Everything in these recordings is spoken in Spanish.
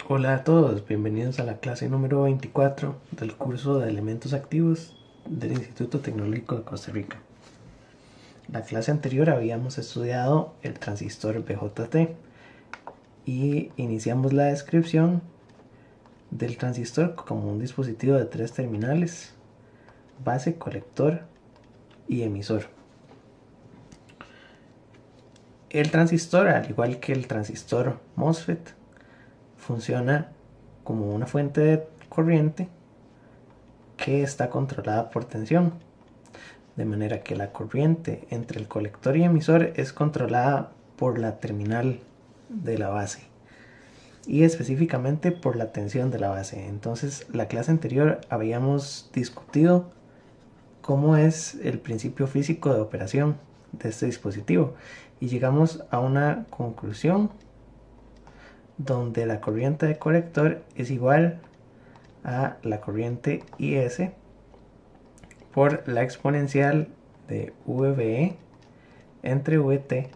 Hola a todos, bienvenidos a la clase número 24 del curso de elementos activos del Instituto Tecnológico de Costa Rica. La clase anterior habíamos estudiado el transistor BJT y iniciamos la descripción del transistor como un dispositivo de 3 terminales: base, colector y emisor. El transistor, al igual que el transistor MOSFET, funciona como una fuente de corriente que está controlada por tensión, de manera que la corriente entre el colector y emisor es controlada por la terminal de la base y específicamente por la tensión de la base. Entonces, la clase anterior habíamos discutido cómo es el principio físico de operación de este dispositivo y llegamos a una conclusión donde la corriente de colector es igual a la corriente IS por la exponencial de VBE entre VT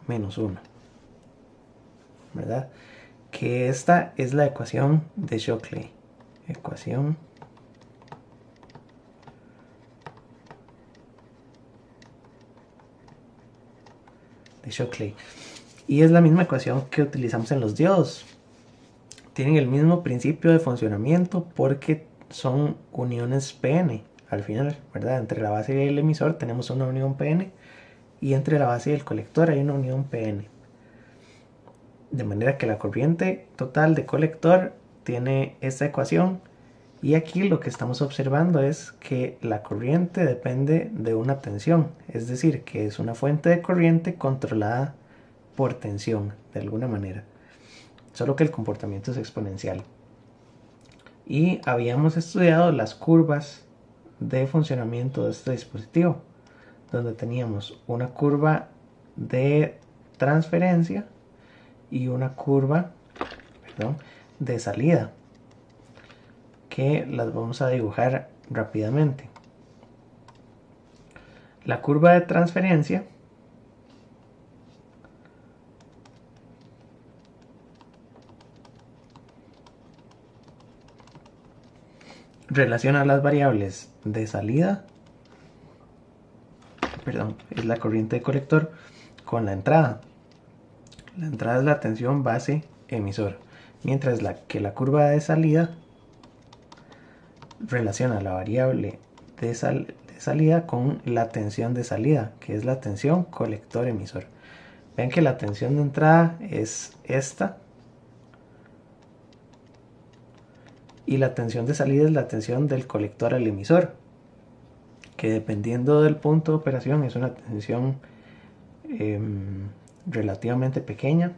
menos 1, ¿verdad? Que esta es la ecuación de Shockley. Ecuación de Shockley. Y es la misma ecuación que utilizamos en los diodos. Tienen el mismo principio de funcionamiento porque son uniones PN al final, ¿verdad? Entre la base y el emisor tenemos una unión PN y entre la base y el colector hay una unión PN. De manera que la corriente total de colector tiene esta ecuación y aquí lo que estamos observando es que la corriente depende de una tensión, es decir, que es una fuente de corriente controlada por tensión de alguna manera, solo que el comportamiento es exponencial. Y habíamos estudiado las curvas de funcionamiento de este dispositivo, donde teníamos una curva de transferencia y una curva, de salida, que las vamos a dibujar rápidamente. La curva de transferencia relaciona las variables de salida, es la corriente de colector, con la entrada. La entrada es la tensión base emisor, mientras que la curva de salida relaciona la variable de salida con la tensión de salida, que es la tensión colector emisor. Vean que la tensión de entrada es esta y la tensión de salida es la tensión del colector al emisor, que dependiendo del punto de operación es una tensión relativamente pequeña,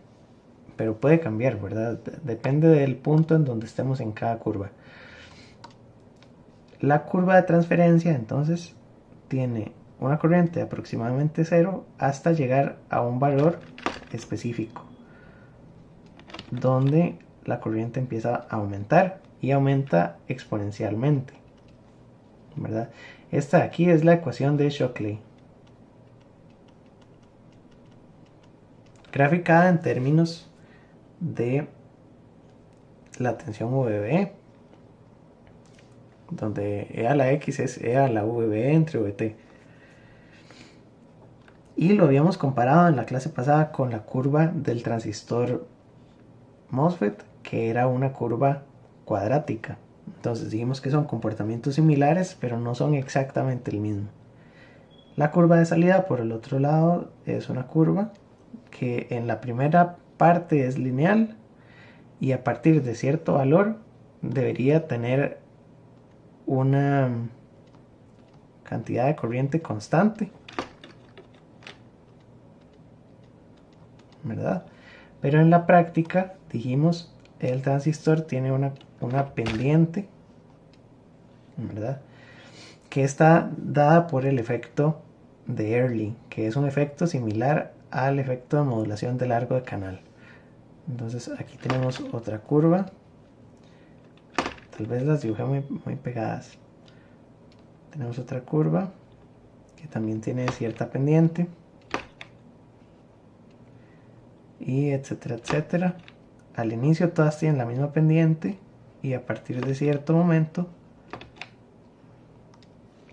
pero puede cambiar, ¿verdad? Depende del punto en donde estemos en cada curva. La curva de transferencia entonces tiene una corriente de aproximadamente 0 hasta llegar a un valor específico, donde la corriente empieza a aumentar y aumenta exponencialmente, ¿verdad? Esta de aquí es la ecuación de Shockley, graficada en términos de la tensión VB, donde E a la X es E a la VB entre VT. Y lo habíamos comparado en la clase pasada con la curva del transistor MOSFET, que era una curva cuadrática. Entonces dijimos que son comportamientos similares, pero no son exactamente el mismo. La curva de salida, por el otro lado, es una curva que en la primera parte es lineal y a partir de cierto valor debería tener una cantidad de corriente constante, ¿verdad? Pero en la práctica, dijimos, el transistor tiene una pendiente, ¿verdad?, que está dada por el efecto de Early, que es un efecto similar al efecto de modulación de largo de canal. Entonces aquí tenemos otra curva, tal vez las dibujé muy pegadas. Tenemos otra curva que también tiene cierta pendiente y etcétera etcétera al inicio todas tienen la misma pendiente y a partir de cierto momento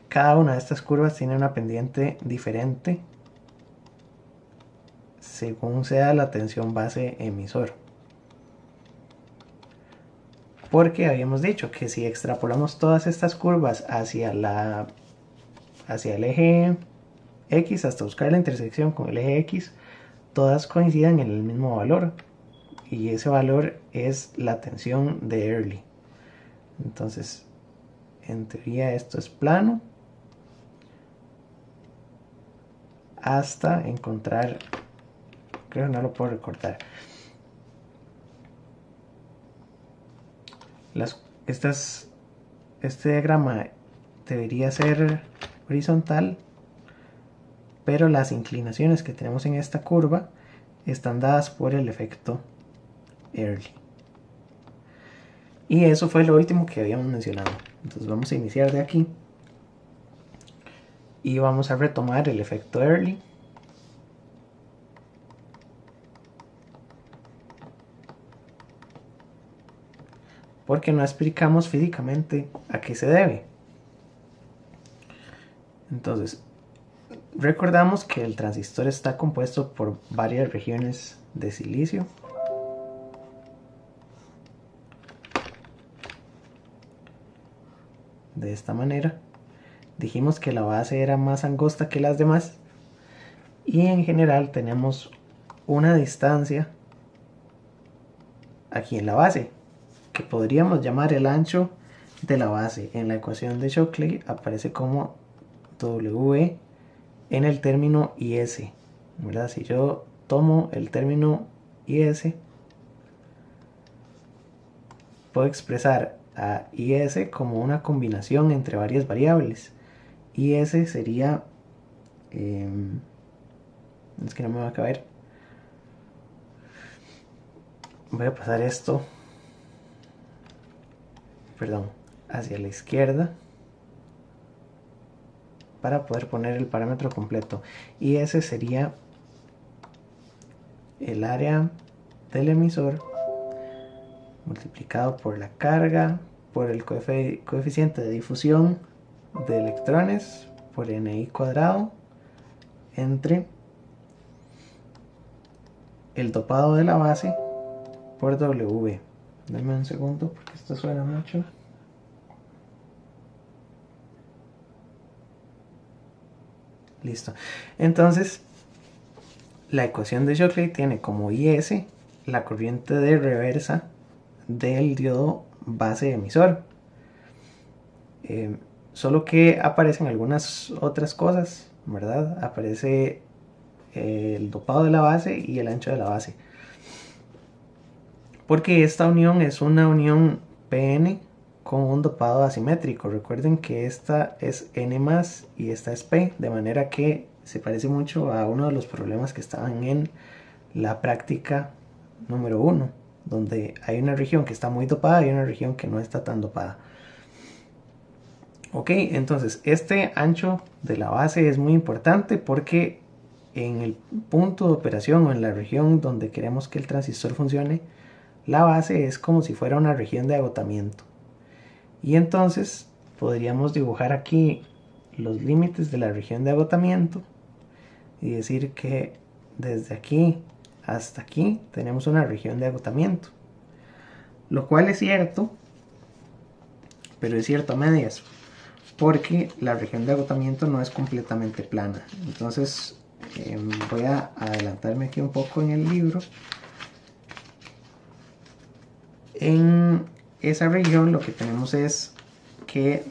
cada una de estas curvas tiene una pendiente diferente según sea la tensión base emisor. Porque habíamos dicho que si extrapolamos todas estas curvas hacia el eje X hasta buscar la intersección con el eje X, todas coinciden en el mismo valor. Y ese valor es la tensión de Early. Entonces, en teoría esto es plano hasta encontrar, creo que no lo puedo recortar, este diagrama debería ser horizontal, pero las inclinaciones que tenemos en esta curva están dadas por el efecto Early. Y eso fue lo último que habíamos mencionado. Entonces vamos a iniciar de aquí y vamos a retomar el efecto Early. Porque no explicamos físicamente a qué se debe. Entonces, recordamos que el transistor está compuesto por varias regiones de silicio. De esta manera. Dijimos que la base era más angosta que las demás. Y en general tenemos una distancia aquí en la base, que podríamos llamar el ancho de la base. En la ecuación de Shockley aparece como W en el término IS, ¿verdad? Si yo tomo el término IS, puedo expresar a IS como una combinación entre varias variables. IS sería, es que no me va a caber, voy a pasar esto, perdón, hacia la izquierda para poder poner el parámetro completo. Y ese sería el área del emisor multiplicado por la carga, por el coeficiente de difusión de electrones, por NI cuadrado, entre el dopado de la base por W. Dame un segundo porque esto suena mucho. Listo. Entonces, la ecuación de Shockley tiene como IS la corriente de reversa del diodo base emisor. Solo que aparecen algunas otras cosas, ¿verdad? Aparece el dopado de la base y el ancho de la base. Porque esta unión es una unión PN con un dopado asimétrico. Recuerden que esta es N+, y esta es P, de manera que se parece mucho a uno de los problemas que estaban en la práctica número 1, donde hay una región que está muy dopada y una región que no está tan dopada. Ok, entonces este ancho de la base es muy importante porque en el punto de operación o en la región donde queremos que el transistor funcione, la base es como si fuera una región de agotamiento. Y entonces podríamos dibujar aquí los límites de la región de agotamiento y decir que desde aquí hasta aquí tenemos una región de agotamiento. Lo cual es cierto, pero es cierto a medias, porque la región de agotamiento no es completamente plana. Entonces voy a adelantarme aquí un poco en el libro. En esa región lo que tenemos es que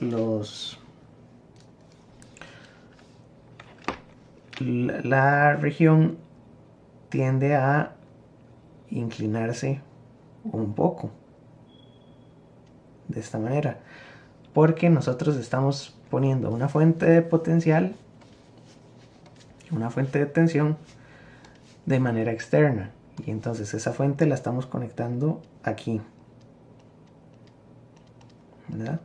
la región tiende a inclinarse un poco de esta manera, porque nosotros estamos poniendo una fuente de potencial, una fuente de tensión de manera externa, y entonces esa fuente la estamos conectando aquí, ¿verdad?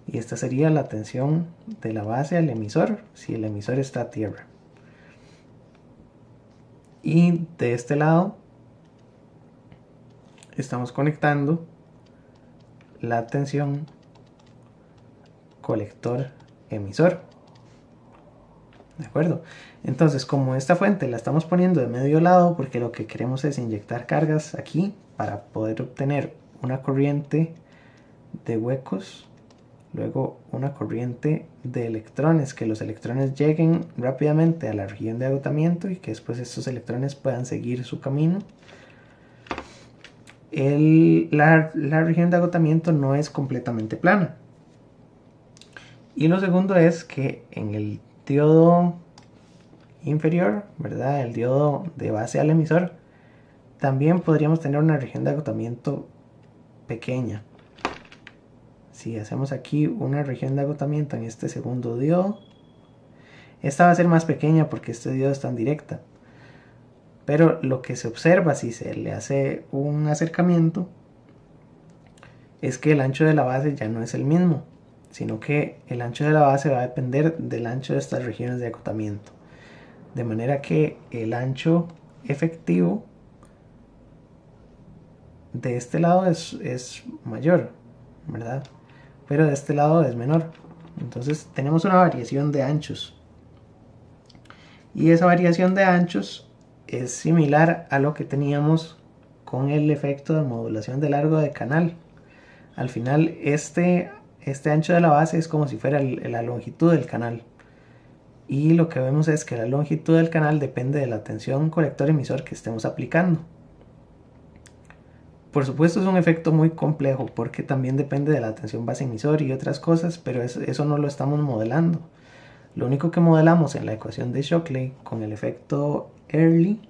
Y esta sería la tensión de la base al emisor si el emisor está a tierra. Y de este lado estamos conectando la tensión colector emisor. ¿De acuerdo? Entonces, como esta fuente la estamos poniendo de medio lado porque lo que queremos es inyectar cargas aquí para poder obtener una corriente de huecos, luego una corriente de electrones, que los electrones lleguen rápidamente a la región de agotamiento y que después estos electrones puedan seguir su camino. La región de agotamiento no es completamente plana. Y lo segundo es que en el diodo inferior, ¿verdad? El diodo de base al emisor, también podríamos tener una región de agotamiento pequeña. Si hacemos aquí una región de agotamiento en este segundo diodo, esta va a ser más pequeña porque este diodo es tan directa. Pero lo que se observa si se le hace un acercamiento es que el ancho de la base ya no es el mismo, sino que el ancho de la base va a depender del ancho de estas regiones de agotamiento. De manera que el ancho efectivo de este lado es mayor, ¿verdad? Pero de este lado es menor. Entonces tenemos una variación de anchos. Y esa variación de anchos es similar a lo que teníamos con el efecto de modulación de largo de canal. Al final este ancho de la base es como si fuera la longitud del canal. Y lo que vemos es que la longitud del canal depende de la tensión colector emisor que estemos aplicando. Por supuesto es un efecto muy complejo porque también depende de la tensión base emisor y otras cosas, pero eso no lo estamos modelando. Lo único que modelamos en la ecuación de Shockley con el efecto Early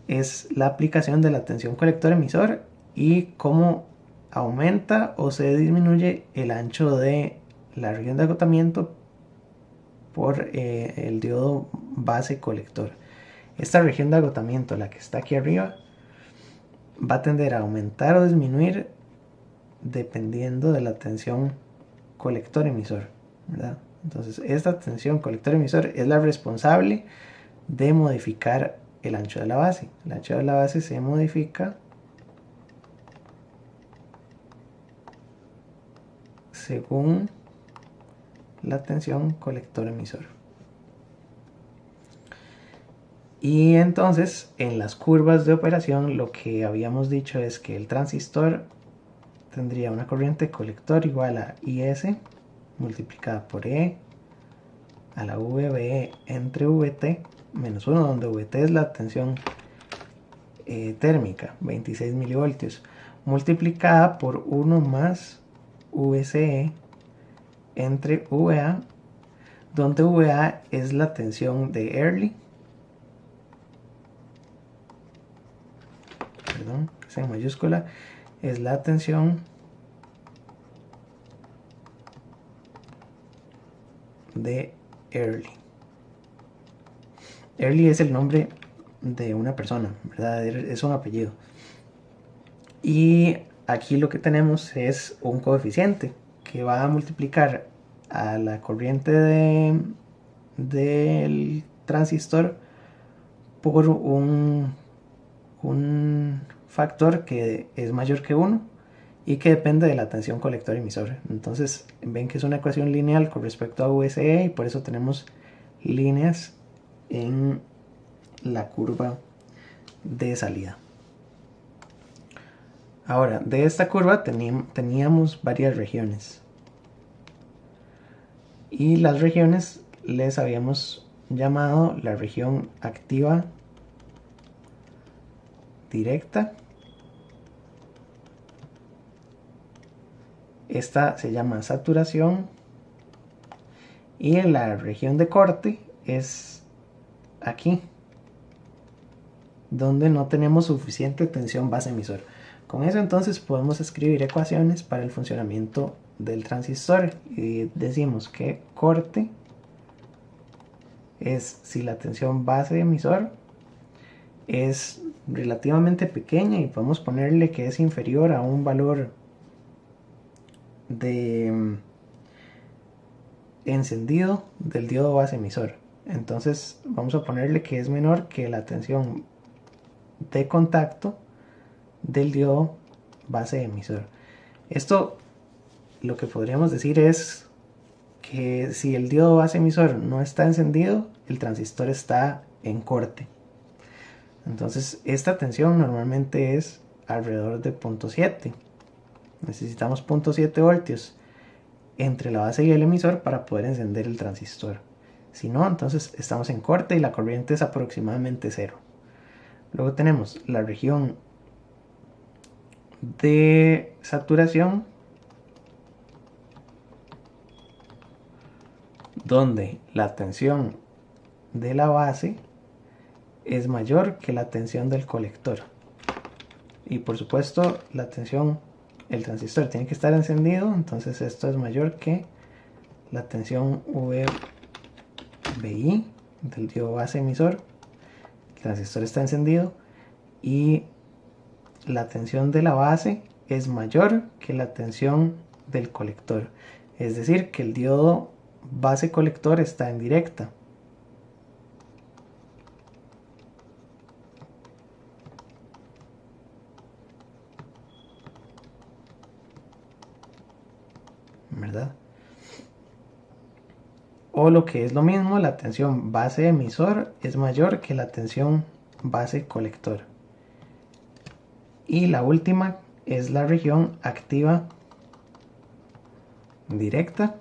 es la aplicación de la tensión colector emisor y cómo aumenta o se disminuye el ancho de la región de agotamiento por el diodo base colector. Esta región de agotamiento, la que está aquí arriba, va a tender a aumentar o disminuir dependiendo de la tensión colector emisor, ¿verdad? Entonces esta tensión colector emisor es la responsable de modificar el ancho de la base. El ancho de la base se modifica según la tensión colector emisor. Y entonces en las curvas de operación lo que habíamos dicho es que el transistor tendría una corriente colector igual a IS multiplicada por E a la VBE entre VT menos 1, donde VT es la tensión térmica, 26 milivoltios, multiplicada por 1 más VCE entre VA, donde VA es la tensión de Early, perdón, es en mayúscula, es la tensión de Early. Early es el nombre de una persona, ¿verdad? Es un apellido. Y aquí lo que tenemos es un coeficiente que va a multiplicar a la corriente del transistor por un factor que es mayor que 1 y que depende de la tensión colector emisor. Entonces ven que es una ecuación lineal con respecto a VCE y por eso tenemos líneas en la curva de salida. Ahora, de esta curva teníamos varias regiones. Y las regiones les habíamos llamado la región activa directa. Esta se llama saturación. Y la región de corte es aquí, donde no tenemos suficiente tensión base emisor. Con eso entonces podemos escribir ecuaciones para el funcionamiento del transistor y decimos que corte es si la tensión base emisor es relativamente pequeña y podemos ponerle que es inferior a un valor de encendido del diodo base emisor. Entonces vamos a ponerle que es menor que la tensión de contacto del diodo base emisor. Esto lo que podríamos decir es que si el diodo base emisor no está encendido, el transistor está en corte. Entonces esta tensión normalmente es alrededor de 0.7. Necesitamos 0.7 voltios entre la base y el emisor para poder encender el transistor. Si no, entonces estamos en corte y la corriente es aproximadamente 0. Luego tenemos la región de saturación, donde la tensión de la base es mayor que la tensión del colector. Y por supuesto, la tensión, el transistor tiene que estar encendido, entonces esto es mayor que la tensión VBI del diodo base emisor. El transistor está encendido y la tensión de la base es mayor que la tensión del colector. Es decir, que el diodo base colector está en directa. ¿Verdad? O lo que es lo mismo, la tensión base emisor es mayor que la tensión base colector. Y la última es la región activa directa,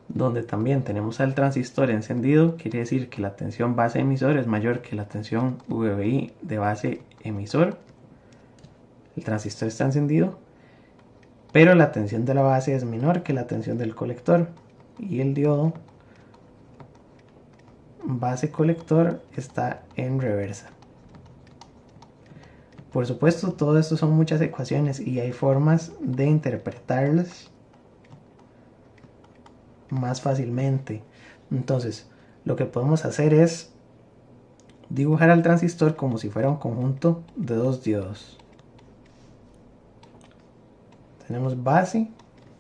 donde también tenemos al transistor encendido. Quiere decir que la tensión base emisor es mayor que la tensión VBI de base emisor. El transistor está encendido, pero la tensión de la base es menor que la tensión del colector, y el diodo base colector está en reversa. Por supuesto, todo esto son muchas ecuaciones y hay formas de interpretarlas más fácilmente. Entonces, lo que podemos hacer es dibujar al transistor como si fuera un conjunto de dos diodos. Tenemos base,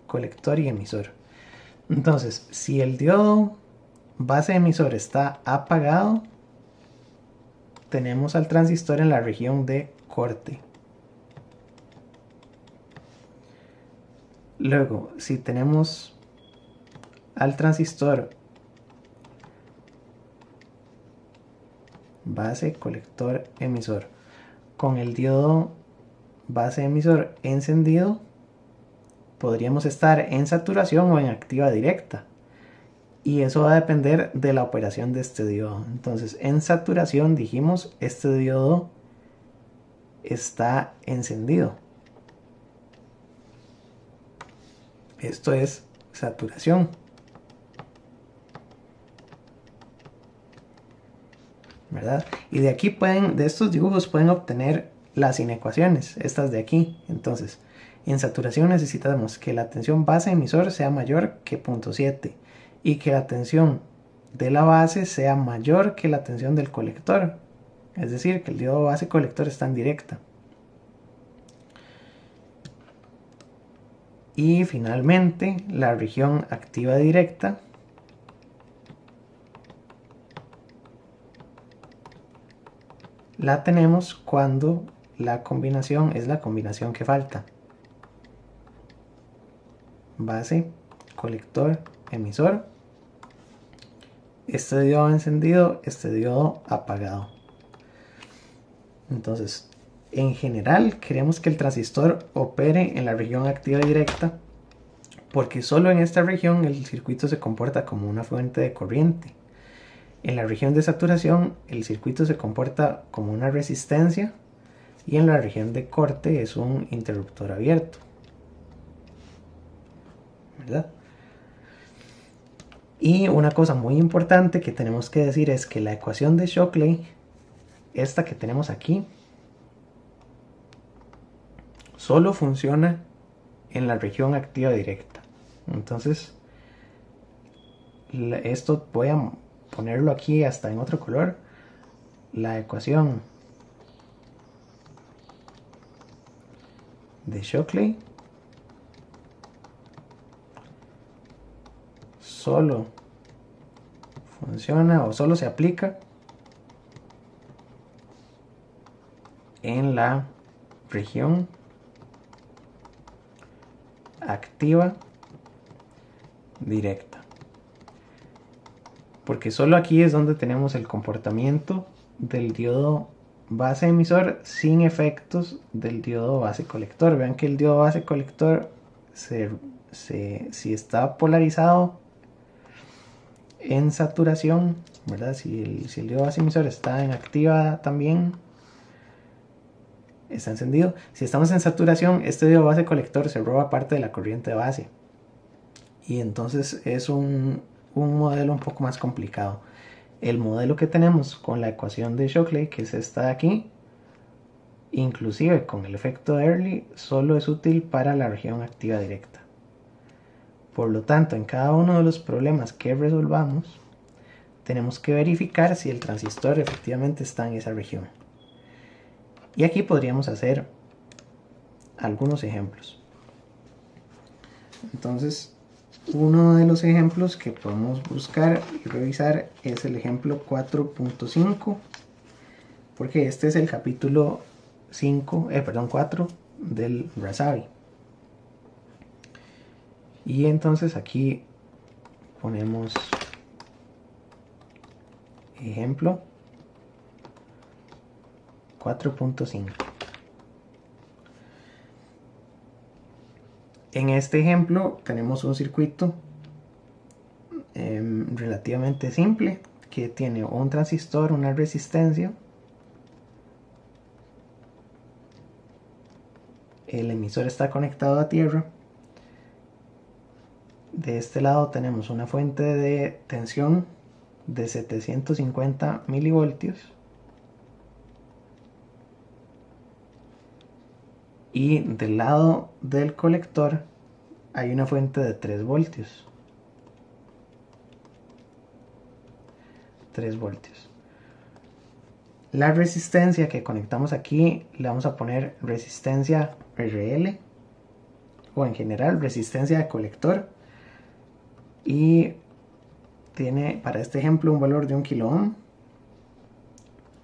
colector y emisor. Entonces, si el diodo base emisor está apagado, tenemos al transistor en la región de corte. Luego, si tenemos al transistor base, colector, emisor con el diodo base emisor encendido, podríamos estar en saturación o en activa directa, y eso va a depender de la operación de este diodo. Entonces, en saturación dijimos, este diodo está encendido. Esto es saturación, ¿verdad? Y de aquí de estos dibujos pueden obtener las inecuaciones, estas de aquí. Entonces, en saturación necesitamos que la tensión base emisor sea mayor que 0.7 y que la tensión de la base sea mayor que la tensión del colector. Es decir, que el diodo base colector está en directa. Y finalmente, la región activa directa la tenemos cuando la combinación es la combinación que falta. Base, colector, emisor. Este diodo encendido, este diodo apagado. Entonces, en general, queremos que el transistor opere en la región activa directa, porque solo en esta región el circuito se comporta como una fuente de corriente. En la región de saturación, el circuito se comporta como una resistencia, y en la región de corte es un interruptor abierto, ¿verdad? Y una cosa muy importante que tenemos que decir es que la ecuación de Shockley, esta que tenemos aquí, solo funciona en la región activa directa. Entonces, esto voy a ponerlo aquí hasta en otro color. La ecuación de Shockley solo funciona o solo se aplica en la región activa directa, porque solo aquí es donde tenemos el comportamiento del diodo base emisor sin efectos del diodo base colector. Vean que el diodo base colector si está polarizado en saturación, ¿verdad? Si el diodo base emisor está en activa también, está encendido. Si estamos en saturación, este diodo base colector se roba parte de la corriente base. Y entonces es un modelo un poco más complicado. El modelo que tenemos con la ecuación de Shockley, que es esta de aquí, inclusive con el efecto de Early, solo es útil para la región activa directa. Por lo tanto, en cada uno de los problemas que resolvamos, tenemos que verificar si el transistor efectivamente está en esa región. Y aquí podríamos hacer algunos ejemplos. Entonces, uno de los ejemplos que podemos buscar y revisar es el ejemplo 4.5, porque este es el capítulo 4 del Razavi. Y entonces aquí ponemos ejemplo 4.5. En este ejemplo tenemos un circuito relativamente simple que tiene un transistor, una resistencia, el emisor está conectado a tierra. De este lado tenemos una fuente de tensión de 750 milivoltios y del lado del colector hay una fuente de 3 voltios. 3 voltios. La resistencia que conectamos aquí le vamos a poner resistencia RL, o en general resistencia de colector, y tiene para este ejemplo un valor de 1 kilo ohm.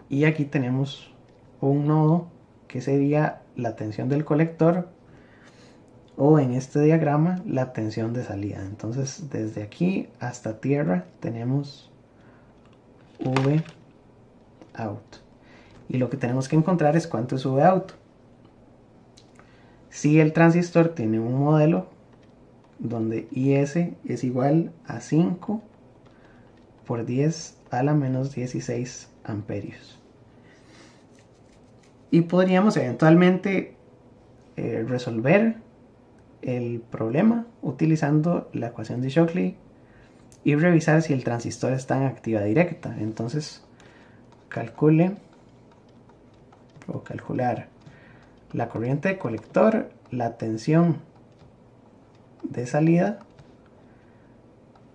Y aquí tenemos un nodo que sería la tensión del colector, o en este diagrama la tensión de salida. Entonces desde aquí hasta tierra tenemos V out, y lo que tenemos que encontrar es cuánto es V out. Si el transistor tiene un modelo donde IS es igual a 5 por 10 a la menos 16 amperios. Y podríamos eventualmente resolver el problema utilizando la ecuación de Shockley y revisar si el transistor está en activa directa. Entonces calcular la corriente de colector, la tensión de salida,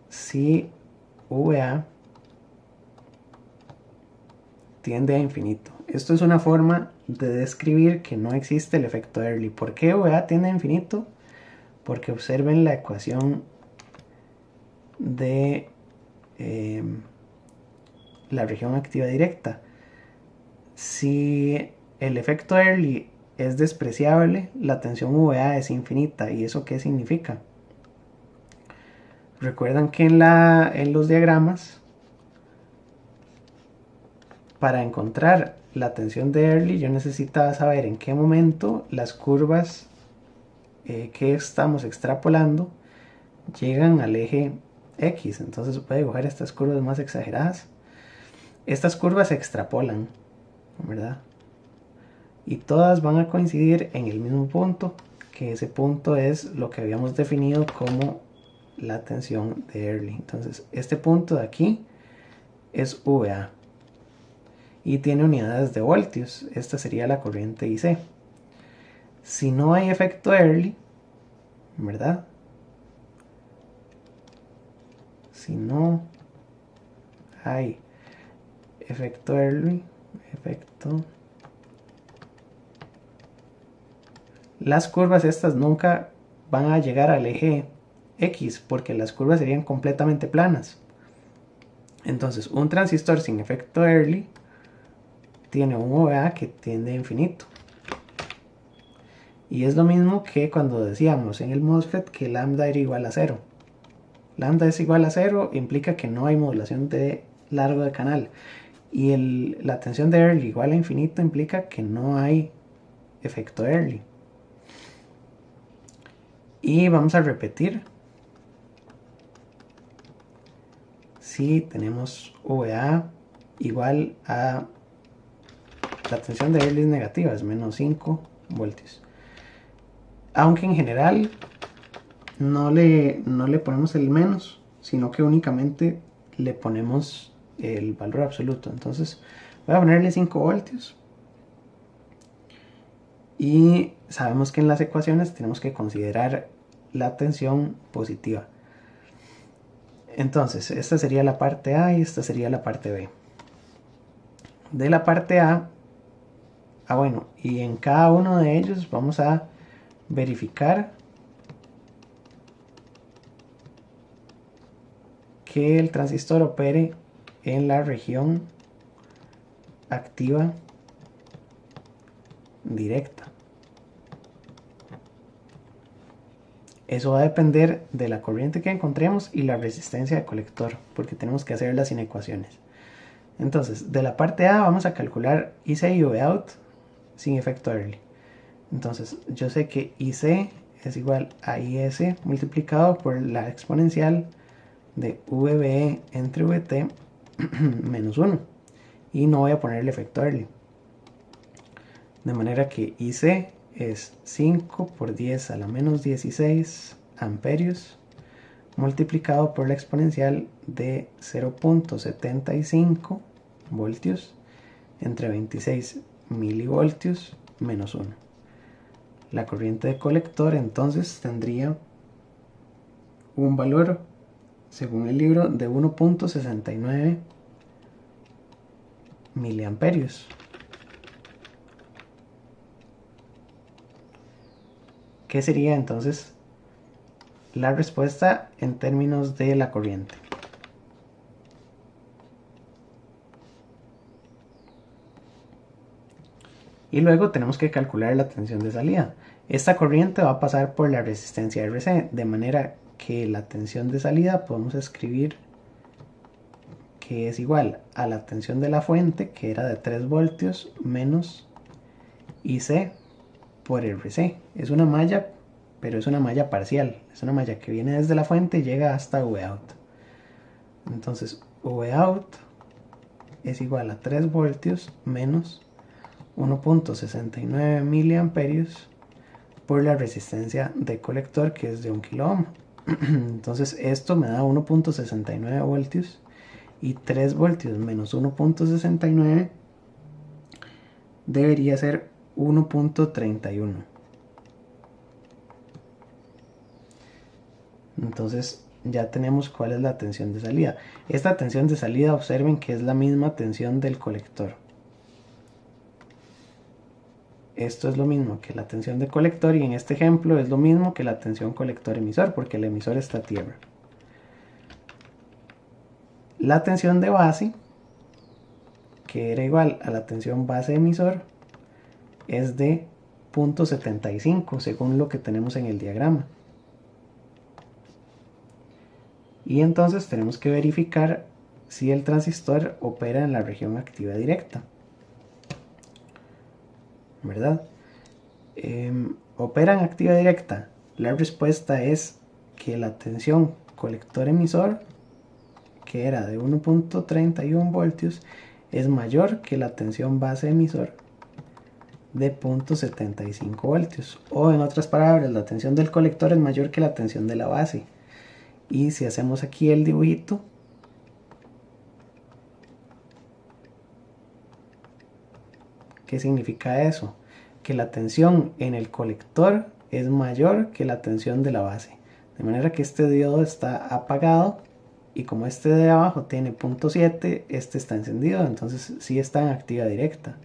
si VA tiende a infinito. Esto es una forma de describir que no existe el efecto Early. ¿Por qué VA tiende a infinito? Porque observen la ecuación de la región activa directa. Si el efecto Early es despreciable, la tensión VA es infinita. ¿Y eso qué significa? Recuerdan que en los diagramas, para encontrar la tensión de Early, yo necesitaba saber en qué momento las curvas que estamos extrapolando llegan al eje X. Entonces se puede dibujar estas curvas más exageradas. Estas curvas se extrapolan, ¿verdad? Y todas van a coincidir en el mismo punto, que ese punto es lo que habíamos definido como la tensión de Early. Entonces este punto de aquí es VA y tiene unidades de voltios. Esta sería la corriente IC. Si no hay efecto Early, ¿verdad? Si no hay efecto Early, las curvas estas nunca van a llegar al eje X, porque las curvas serían completamente planas. Entonces un transistor sin efecto Early tiene un OVA que tiende a infinito. Y es lo mismo que cuando decíamos en el MOSFET que lambda era igual a 0. Lambda es igual a 0 implica que no hay modulación de largo de canal. Y la tensión de Early igual a infinito implica que no hay efecto Early. Y vamos a repetir. Si tenemos VA igual a la tensión de Early es negativa, es menos 5 voltios. Aunque en general no le ponemos el menos, sino que únicamente le ponemos el valor absoluto. Entonces voy a ponerle 5 voltios. Y sabemos que en las ecuaciones tenemos que considerar la tensión positiva. Entonces, esta sería la parte A y esta sería la parte B. De la parte A, bueno, y en cada uno de ellos vamos a verificar que el transistor opere en la región activa directa. Eso va a depender de la corriente que encontremos y la resistencia de colector, porque tenemos que hacerlas sin ecuaciones. Entonces, de la parte A vamos a calcular IC y Vout sin efecto Early. Entonces, yo sé que IC es igual a IS multiplicado por la exponencial de VB entre VT menos 1. Y no voy a poner el efecto Early. De manera que IC es 5 por 10 a la menos 16 amperios multiplicado por la exponencial de 0.75 voltios entre 26 milivoltios menos 1. La corriente de colector entonces tendría un valor, según el libro, de 1.69 miliamperios. ¿Qué sería entonces la respuesta en términos de la corriente? Y luego tenemos que calcular la tensión de salida. Esta corriente va a pasar por la resistencia RC, de manera que la tensión de salida podemos escribir que es igual a la tensión de la fuente, que era de 3 voltios, menos IC por RC. Es una malla, pero es una malla parcial. Es una malla que viene desde la fuente y llega hasta Vout. Entonces, Vout es igual a 3 voltios menos 1.69 miliamperios por la resistencia de colector, que es de 1 kilo ohm. Entonces esto me da 1.69 voltios y 3 voltios menos 1.69 debería ser 1.31. Entonces ya tenemos cuál es la tensión de salida. Esta tensión de salida, observen que es la misma tensión del colector. Esto es lo mismo que la tensión de colector y en este ejemplo es lo mismo que la tensión colector-emisor, porque el emisor está a tierra. La tensión de base, que era igual a la tensión base-emisor, es de 0.75 según lo que tenemos en el diagrama. Y entonces tenemos que verificar si el transistor opera en la región activa directa, ¿verdad? Opera en activa directa. La respuesta es que la tensión colector-emisor, que era de 1.31 voltios, es mayor que la tensión base-emisor de 0.75 voltios. O en otras palabras, la tensión del colector es mayor que la tensión de la base. Y si hacemos aquí el dibujito, ¿qué significa eso? Que la tensión en el colector es mayor que la tensión de la base. De manera que este diodo está apagado y como este de abajo tiene 0.7, este está encendido, entonces sí está en activa directa.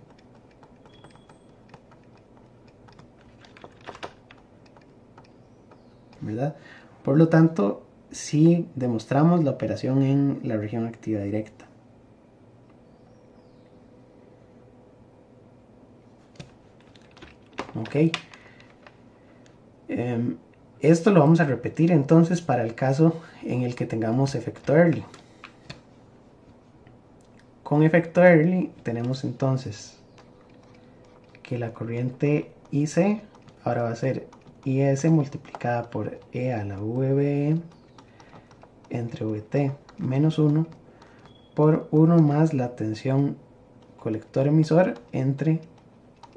¿Verdad? Por lo tanto, sí demostramos la operación en la región activa directa. Ok. Esto lo vamos a repetir entonces para el caso en el que tengamos efecto Early. Con efecto Early tenemos entonces que la corriente IC ahora va a ser IS multiplicada por E a la VB entre VT menos 1 por 1 más la tensión colector emisor entre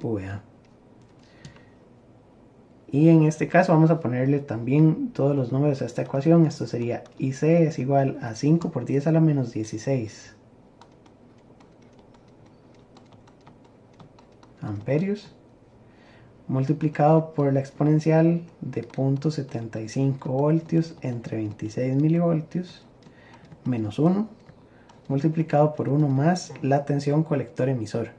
VA. Y en este caso vamos a ponerle también todos los números a esta ecuación. Esto sería IC es igual a 5 por 10 a la menos 16 amperios multiplicado por la exponencial de 0.75 voltios entre 26 milivoltios menos 1 multiplicado por 1 más la tensión colector emisor.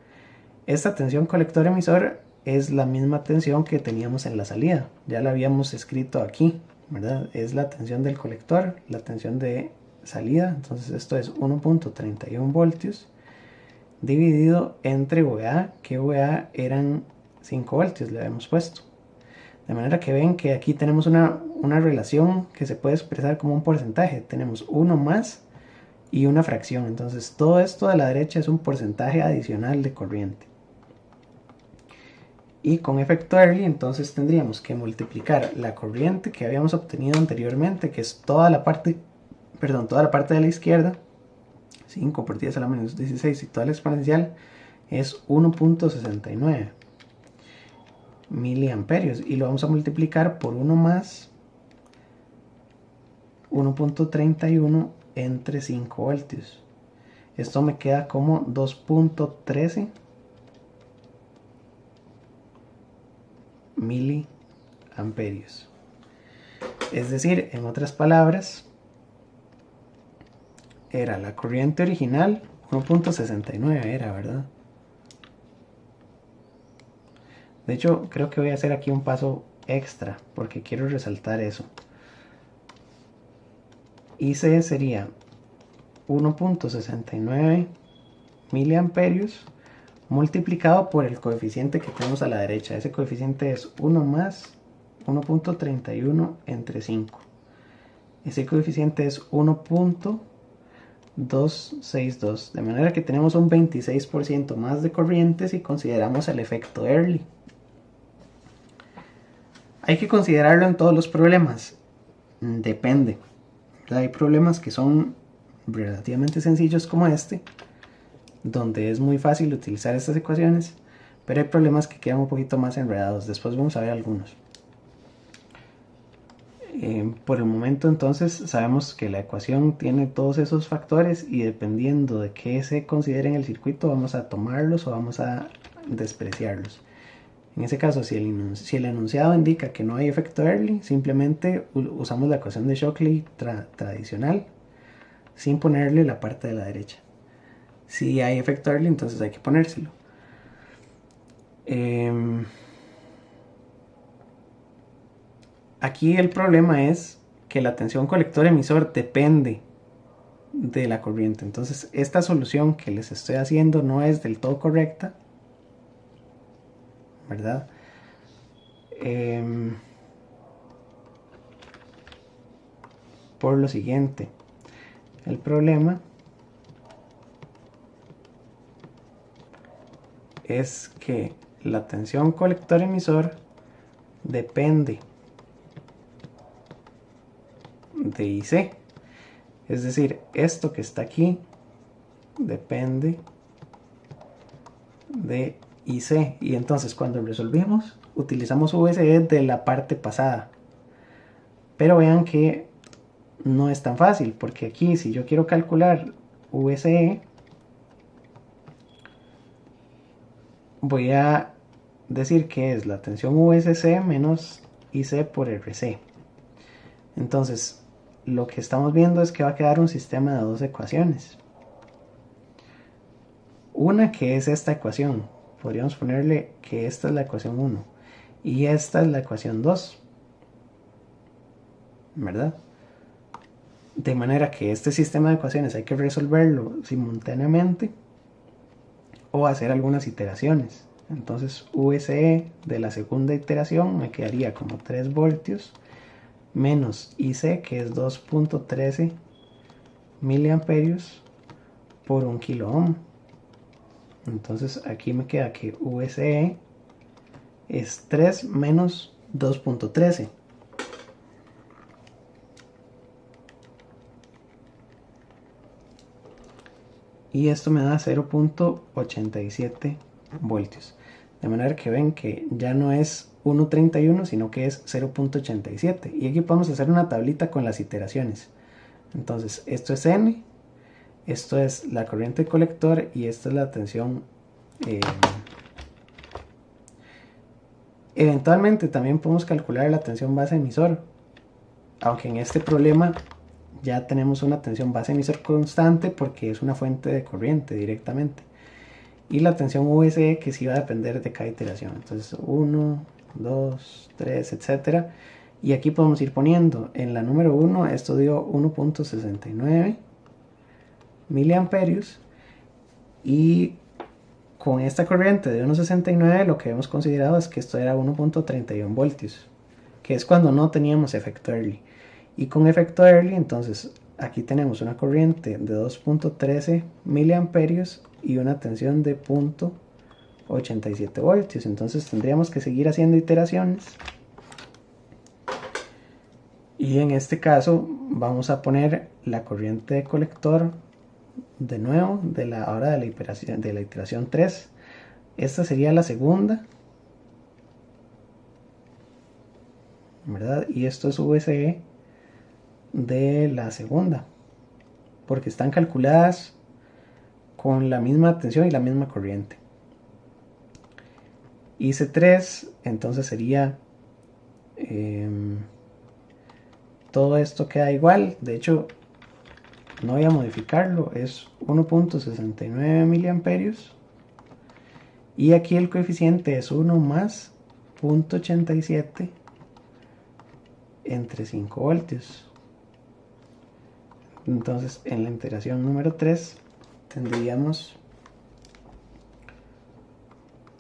Esta tensión colector emisor es la misma tensión que teníamos en la salida, ya la habíamos escrito aquí, ¿verdad? Es la tensión del colector, la tensión de salida, entonces esto es 1.31 voltios dividido entre VA, que VA eran 5 voltios, le habíamos puesto. De manera que ven que aquí tenemos una relación que se puede expresar como un porcentaje. Tenemos 1 más y una fracción. Entonces todo esto de la derecha es un porcentaje adicional de corriente. Y con efecto Early entonces tendríamos que multiplicar la corriente que habíamos obtenido anteriormente, que es toda la parte de la izquierda, 5 por 10 a la menos 16, y toda la exponencial es 1.69 miliamperios, y lo vamos a multiplicar por 1 más 1.31 entre 5 voltios. Esto me queda como 2.13 miliamperios. Es decir, en otras palabras, era la corriente original 1.69 era, ¿verdad? De hecho, creo que voy a hacer aquí un paso extra porque quiero resaltar eso. IC sería 1.69 miliamperios multiplicado por el coeficiente que tenemos a la derecha. Ese coeficiente es 1 más 1.31 entre 5. Ese coeficiente es 1.262, de manera que tenemos un 26% más de corriente si consideramos el efecto Early. Hay que considerarlo en todos los problemas. Depende. Hay problemas que son relativamente sencillos como este, donde es muy fácil utilizar estas ecuaciones, pero hay problemas que quedan un poquito más enredados. Después vamos a ver algunos. Por el momento entonces sabemos que la ecuación tiene todos esos factores y dependiendo de qué se considere en el circuito vamos a tomarlos o vamos a despreciarlos. En ese caso, si el enunciado indica que no hay efecto Early, simplemente usamos la ecuación de Shockley tradicional sin ponerle la parte de la derecha. Si hay efecto Early, entonces hay que ponérselo. Aquí el problema es que la tensión colector emisor depende de la corriente. Entonces esta solución que les estoy haciendo no es del todo correcta, ¿verdad? Por lo siguiente, el problema es que la tensión colector emisor depende de IC, es decir, esto que está aquí depende de IC, y entonces cuando resolvimos utilizamos VCE de la parte pasada, pero vean que no es tan fácil, porque aquí si yo quiero calcular VCE voy a decir que es la tensión VCC menos IC por RC. Entonces lo que estamos viendo es que va a quedar un sistema de dos ecuaciones. Una que es esta ecuación, podríamos ponerle que esta es la ecuación 1 y esta es la ecuación 2, ¿verdad? De manera que este sistema de ecuaciones hay que resolverlo simultáneamente o hacer algunas iteraciones. Entonces VCE de la segunda iteración me quedaría como 3 voltios menos IC, que es 2.13 miliamperios por 1 kilo ohm. Entonces aquí me queda que VCE es 3 menos 2.13. Y esto me da 0.87 voltios. De manera que ven que ya no es 1.31, sino que es 0.87. Y aquí podemos hacer una tablita con las iteraciones. Entonces, esto es N, esto es la corriente de colector y esta es la tensión. Eventualmente también podemos calcular la tensión base emisor, aunque en este problema ya tenemos una tensión base emisor constante porque es una fuente de corriente directamente. Y la tensión VCE que sí va a depender de cada iteración. Entonces 1, 2, 3, etc. Y aquí podemos ir poniendo en la número 1, esto dio 1.69 miliamperios. Y con esta corriente de 1.69 lo que hemos considerado es que esto era 1.31 voltios, que es cuando no teníamos efecto Early. Y con efecto Early, entonces aquí tenemos una corriente de 2.13 miliamperios y una tensión de 0.87 voltios. Entonces tendríamos que seguir haciendo iteraciones. Y en este caso vamos a poner la corriente de colector de nuevo ahora de la iteración 3. Esta sería la segunda, ¿verdad? Y esto es VCE de la segunda, porque están calculadas con la misma tensión y la misma corriente. IC3 entonces sería todo esto queda igual. De hecho, no voy a modificarlo, es 1.69 miliamperios. Y aquí el coeficiente es 1 más 0.87 entre 5 voltios. Entonces en la iteración número 3 tendríamos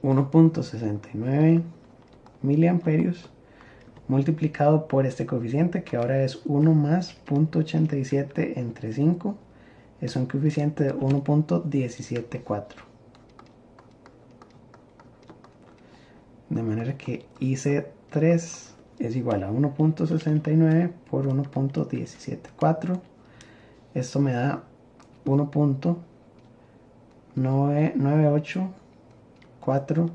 1.69 miliamperios multiplicado por este coeficiente, que ahora es 1 más 0.87 entre 5, es un coeficiente de 1.174. De manera que IC3 es igual a 1.69 por 1.174. Esto me da 1.984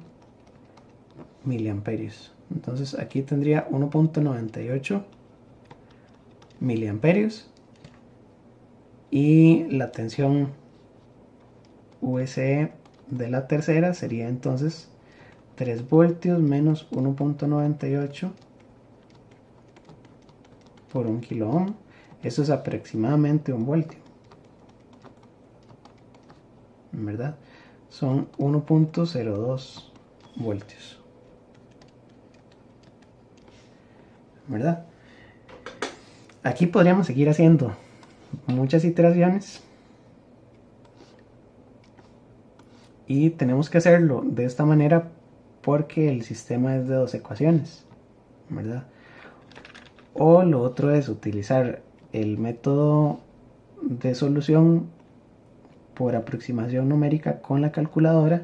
miliamperios. Entonces aquí tendría 1.98 miliamperios. Y la tensión VCE de la tercera sería entonces 3 voltios menos 1.98 por 1 kilo ohm. Eso es aproximadamente 1 voltio, ¿verdad? Son 1.02 voltios, ¿verdad? Aquí podríamos seguir haciendo muchas iteraciones y tenemos que hacerlo de esta manera porque el sistema es de 2 ecuaciones, ¿verdad? O lo otro es utilizar el método de solución por aproximación numérica con la calculadora,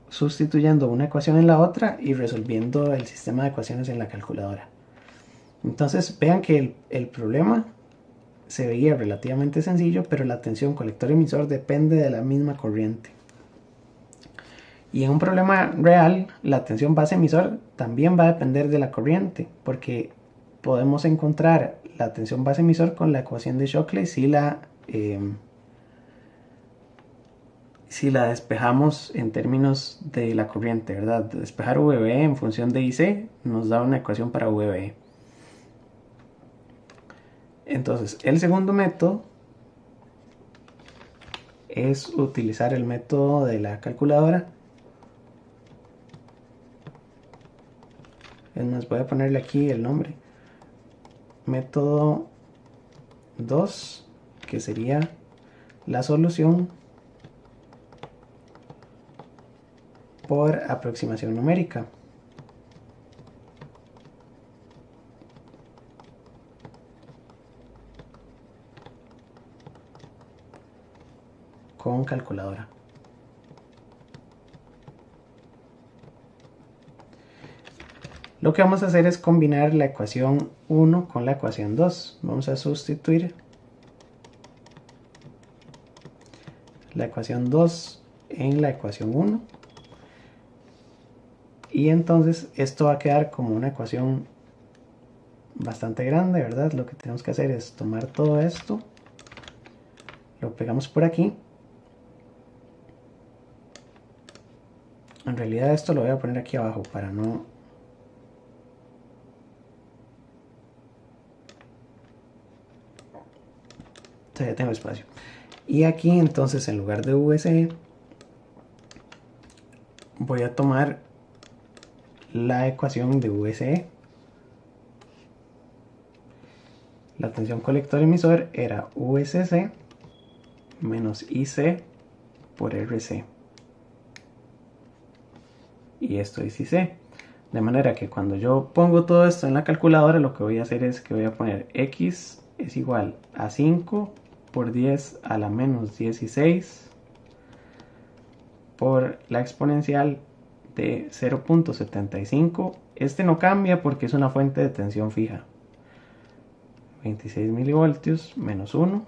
sustituyendo una ecuación en la otra y resolviendo el sistema de ecuaciones en la calculadora. Entonces vean que el problema se veía relativamente sencillo, pero la tensión colector-emisor depende de la misma corriente. Y en un problema real, la tensión base-emisor también va a depender de la corriente, porque podemos encontrar la tensión base-emisor con la ecuación de Shockley si la despejamos en términos de la corriente, ¿verdad? Despejar VB en función de IC nos da una ecuación para VB. Entonces, el segundo método es utilizar el método de la calculadora. Es más, voy a ponerle aquí el nombre. Método 2, que sería la solución por aproximación numérica. Con calculadora. Lo que vamos a hacer es combinar la ecuación 1 con la ecuación 2. Vamos a sustituir la ecuación 2 en la ecuación 1. Y entonces esto va a quedar como una ecuación bastante grande, ¿verdad? Lo que tenemos que hacer es tomar todo esto, lo pegamos por aquí. En realidad esto lo voy a poner aquí abajo para no... Ya tengo espacio. Y aquí entonces en lugar de VSE voy a tomar la ecuación de VSE. La tensión colector emisor era VSC menos IC por RC. Y esto es IC. De manera que cuando yo pongo todo esto en la calculadora, lo que voy a hacer es que voy a poner X es igual a 5 por 10 a la menos 16 por la exponencial de 0.75. Este no cambia porque es una fuente de tensión fija. 26 milivoltios menos 1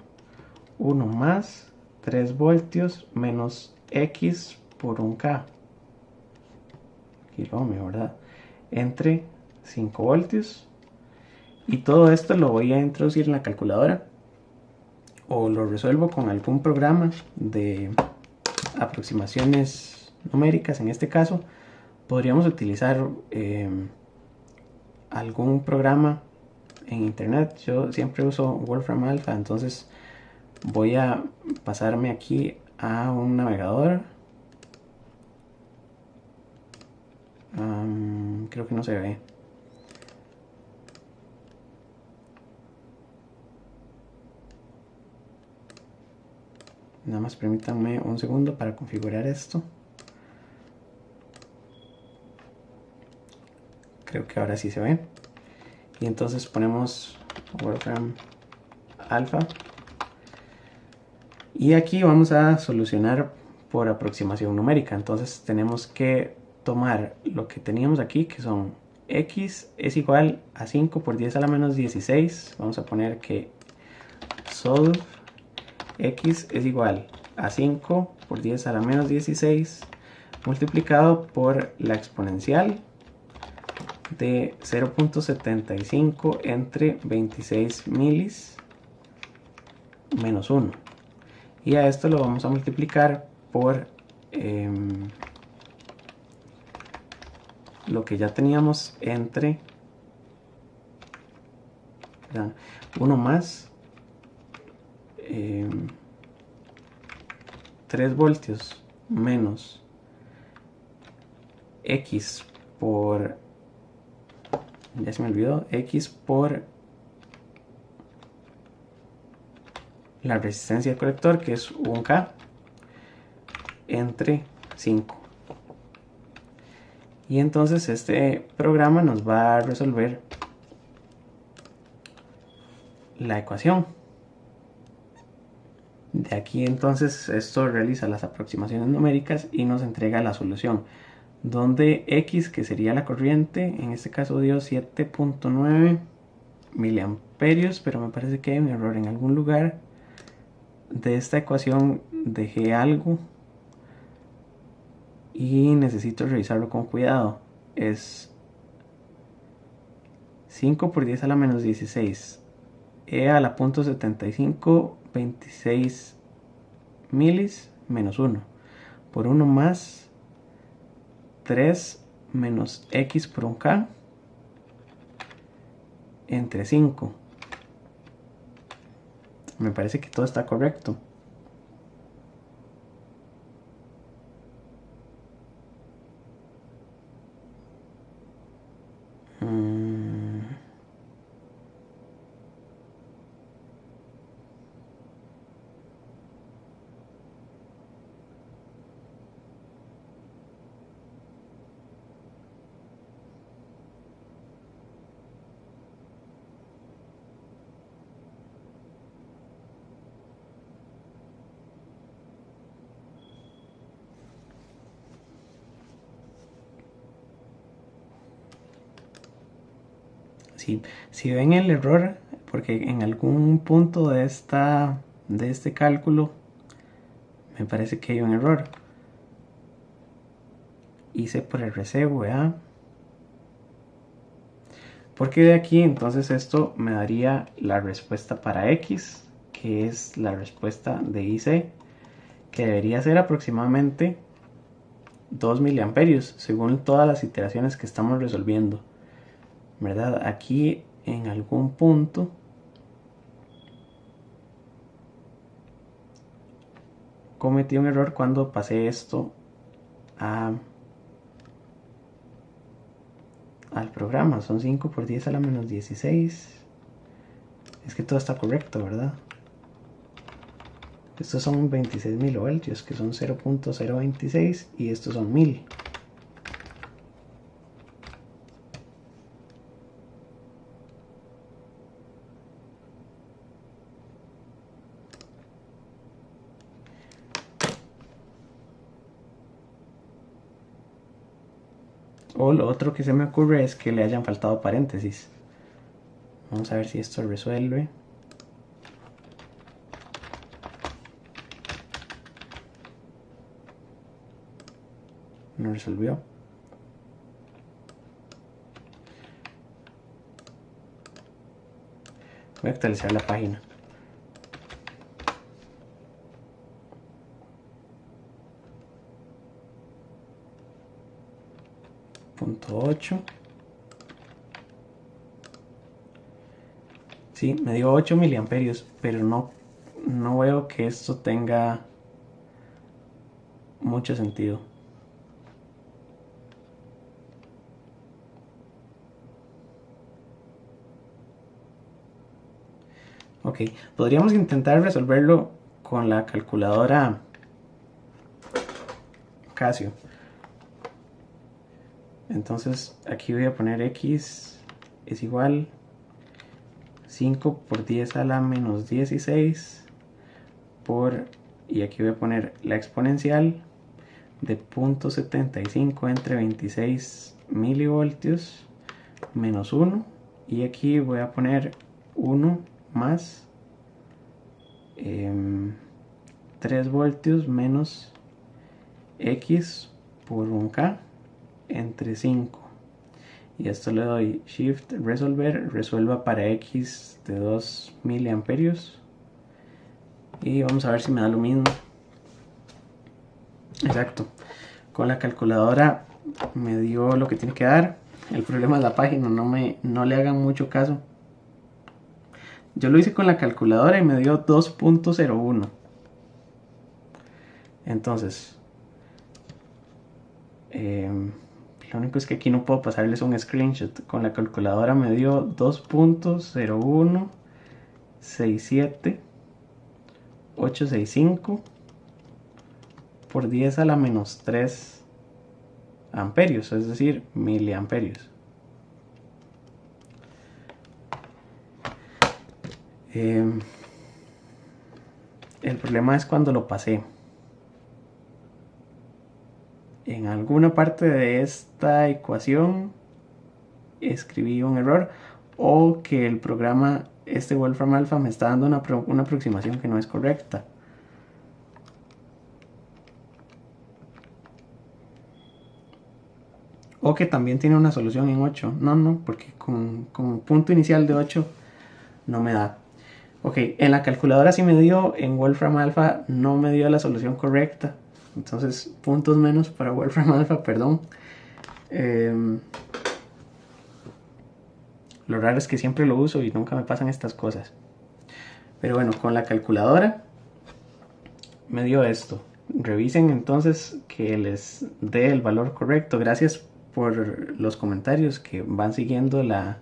más 3 voltios menos X por 1K. Kilómetro, ¿verdad? Entre 5 voltios. Y todo esto lo voy a introducir en la calculadora o lo resuelvo con algún programa de aproximaciones numéricas. En este caso podríamos utilizar algún programa en internet. Yo siempre uso Wolfram Alpha, entonces voy a pasarme aquí a un navegador. Creo que no se ve. Nada más permítanme un segundo para configurar esto. Creo que ahora sí se ve. Y entonces ponemos Wolfram Alpha. Y aquí vamos a solucionar por aproximación numérica. Entonces tenemos que tomar lo que teníamos aquí, que son X es igual a 5 por 10 a la menos 16. Vamos a poner que solve X es igual a 5 por 10 a la menos 16 multiplicado por la exponencial de 0.75 entre 26 milis menos 1. Y a esto lo vamos a multiplicar por lo que ya teníamos entre 1 más 3 voltios menos X por, ya se me olvidó, X por la resistencia del colector, que es 1K, entre 5. Y entonces este programa nos va a resolver la ecuación. De aquí entonces esto realiza las aproximaciones numéricas y nos entrega la solución, donde X, que sería la corriente, en este caso dio 7.9 miliamperios, pero me parece que hay un error en algún lugar de esta ecuación. Dejé algo y necesito revisarlo con cuidado. Es 5 por 10 a la menos 16 e a la punto 75, 26 milis menos 1 por 1 más 3 menos X por 1K entre 5. Me parece que todo está correcto. Sí, si ven el error, porque en algún punto de este cálculo me parece que hay un error. Hice por RC, ¿verdad? Porque de aquí entonces esto me daría la respuesta para X, que es la respuesta de IC, que debería ser aproximadamente 2 miliamperios, según todas las iteraciones que estamos resolviendo, ¿verdad? Aquí en algún punto cometí un error cuando pasé esto al programa. Son 5 por 10 a la menos 16. Es que todo está correcto, ¿verdad? Estos son 26 milivoltios, que son 0.026, y estos son 1000. O lo otro que se me ocurre es que le hayan faltado paréntesis. Vamos a ver si esto resuelve. No resolvió. Voy a actualizar la página. Punto 8. Sí, me dio 8 miliamperios, pero no veo que esto tenga mucho sentido. Ok, podríamos intentar resolverlo con la calculadora Casio. Entonces aquí voy a poner X es igual 5 por 10 a la menos 16 y aquí voy a poner la exponencial de 0.75 entre 26 milivoltios menos 1, y aquí voy a poner 1 más 3 voltios menos X por 1K entre 5, y esto le doy shift resolver, resuelva para X de 2 miliamperios, y vamos a ver si me da lo mismo. Exacto, con la calculadora me dio lo que tiene que dar. El problema es la página, no le hagan mucho caso. Yo lo hice con la calculadora y me dio 2.01. Entonces lo único es que aquí no puedo pasarles un screenshot. Con la calculadora me dio 2.0167865 por 10 a la menos 3 amperios, es decir, miliamperios. El problema es cuando lo pasé. En alguna parte de esta ecuación escribí un error, o que el programa, Wolfram Alpha, me está dando una aproximación que no es correcta. O que también tiene una solución en 8. No, porque con punto inicial de 8 no me da. Ok, en la calculadora sí me dio, en Wolfram Alpha no me dio la solución correcta. Entonces, puntos menos para Wolfram Alpha, perdón. Lo raro es que siempre lo uso y nunca me pasan estas cosas. Pero bueno, con la calculadora me dio esto. Revisen entonces que les dé el valor correcto. Gracias por los comentarios que van siguiendo la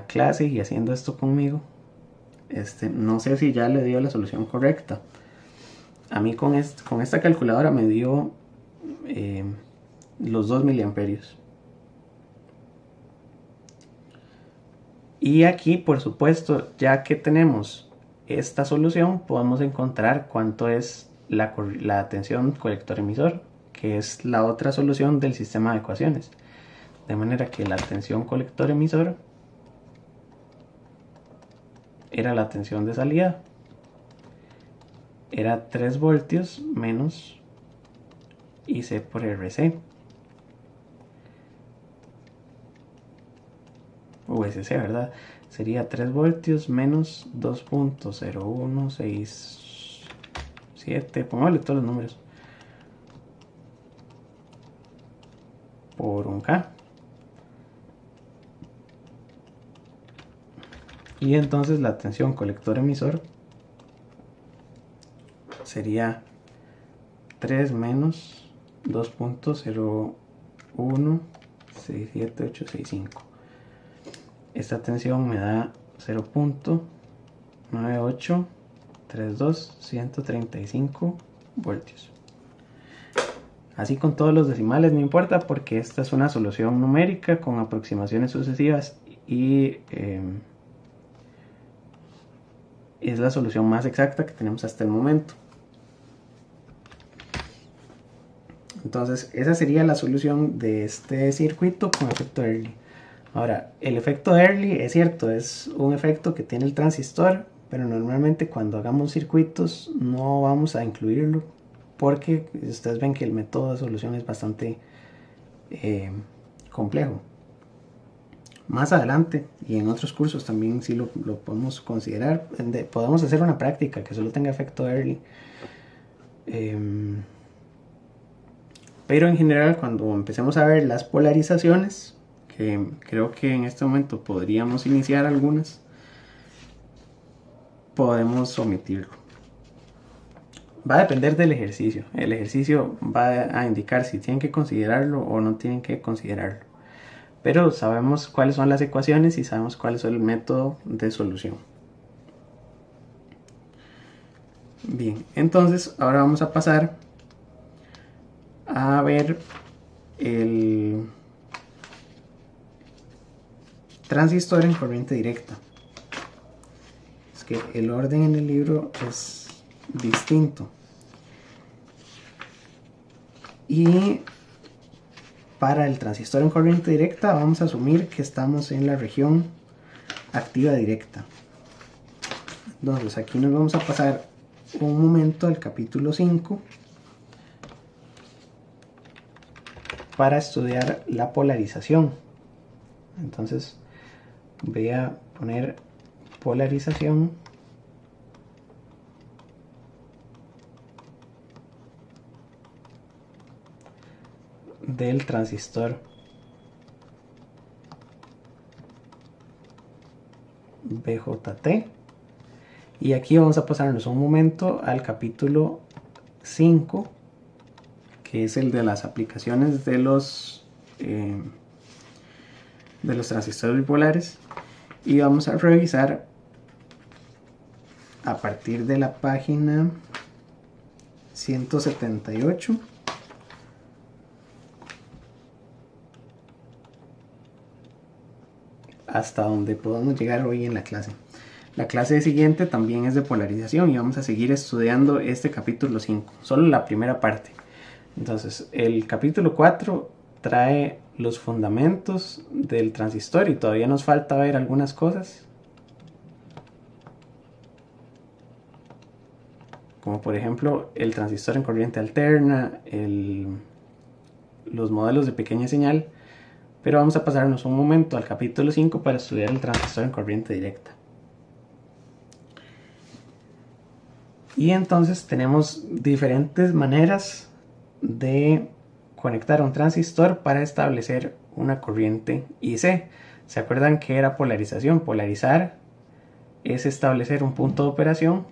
clase y haciendo esto conmigo. No sé si ya le dio la solución correcta. A mí con esta calculadora me dio los 2 miliamperios. Y aquí, por supuesto, ya que tenemos esta solución, podemos encontrar cuánto es la tensión colector-emisor, que es la otra solución del sistema de ecuaciones. de manera que la tensión colector-emisor era la tensión de salida, era 3 voltios menos IC por RC, o SC, ¿verdad? Sería 3 voltios menos 2.0167, pongámosle todos los números, por 1K. Y entonces la tensión colector-emisor sería 3 menos 2.0167865. Esta tensión me da 0.9832135 voltios. Así con todos los decimales, no importa, porque esta es una solución numérica con aproximaciones sucesivas y es la solución más exacta que tenemos hasta el momento. Entonces esa sería la solución de este circuito con efecto Early. Ahora, el efecto Early es cierto, es un efecto que tiene el transistor, pero normalmente cuando hagamos circuitos no vamos a incluirlo, porque ustedes ven que el método de solución es bastante complejo. Más adelante y en otros cursos también sí lo podemos considerar. Podemos hacer una práctica que solo tenga efecto Early. Pero en general, cuando empecemos a ver las polarizaciones, que creo que en este momento podríamos iniciar algunas, podemos omitirlo. Va a depender del ejercicio. El ejercicio va a indicar si tienen que considerarlo o no tienen que considerarlo. Pero sabemos cuáles son las ecuaciones y sabemos cuál es el método de solución. Bien, entonces ahora vamos a pasar a ver el transistor en corriente directa. Es que el orden en el libro es distinto. Y para el transistor en corriente directa vamos a asumir que estamos en la región activa directa. Entonces aquí nos vamos a pasar un momento al capítulo 5 para estudiar la polarización. Entonces voy a poner polarización del transistor BJT, y aquí vamos a pasarnos un momento al capítulo 5, que es el de las aplicaciones de los transistores bipolares, y vamos a revisar a partir de la página 178 hasta donde podamos llegar hoy en la clase. La clase siguiente también es de polarización y vamos a seguir estudiando este capítulo 5, solo la primera parte. Entonces, el capítulo 4 trae los fundamentos del transistor y todavía nos falta ver algunas cosas, como por ejemplo el transistor en corriente alterna, los modelos de pequeña señal. Pero vamos a pasarnos un momento al capítulo 5 para estudiar el transistor en corriente directa. Y entonces tenemos diferentes maneras de conectar un transistor para establecer una corriente IC. ¿Se acuerdan que era polarización? Polarizar es establecer un punto de operación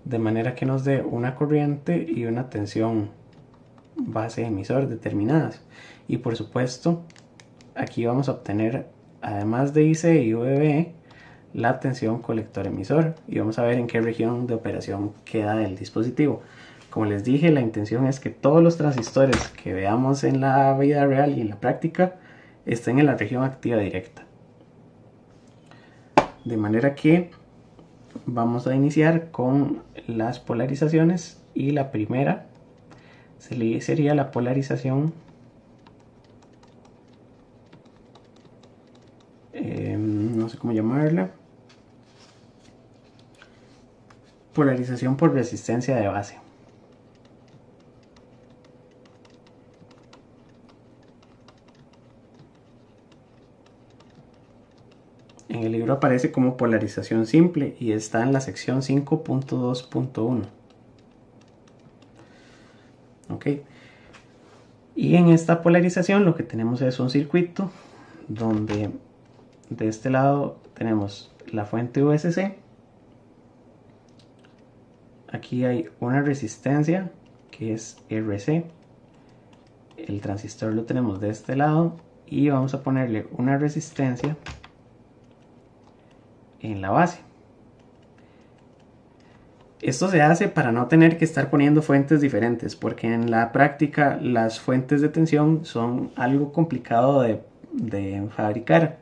de manera que nos dé una corriente y una tensión base emisor determinadas. Y por supuesto, aquí vamos a obtener, además de IC y VB, la tensión colector emisor, y vamos a ver en qué región de operación queda el dispositivo. Como les dije, la intención es que todos los transistores que veamos en la vida real y en la práctica estén en la región activa directa. De manera que vamos a iniciar con las polarizaciones y la primera sería la polarización no sé cómo llamarla, polarización por resistencia de base. En el libro aparece como polarización simple y está en la sección 5.2.1. ¿Ok? Y en esta polarización lo que tenemos es un circuito donde de este lado tenemos la fuente USC. Aquí hay una resistencia que es RC. El transistor lo tenemos de este lado y vamos a ponerle una resistencia en la base. Esto se hace para no tener que estar poniendo fuentes diferentes, porque en la práctica las fuentes de tensión son algo complicado de fabricar,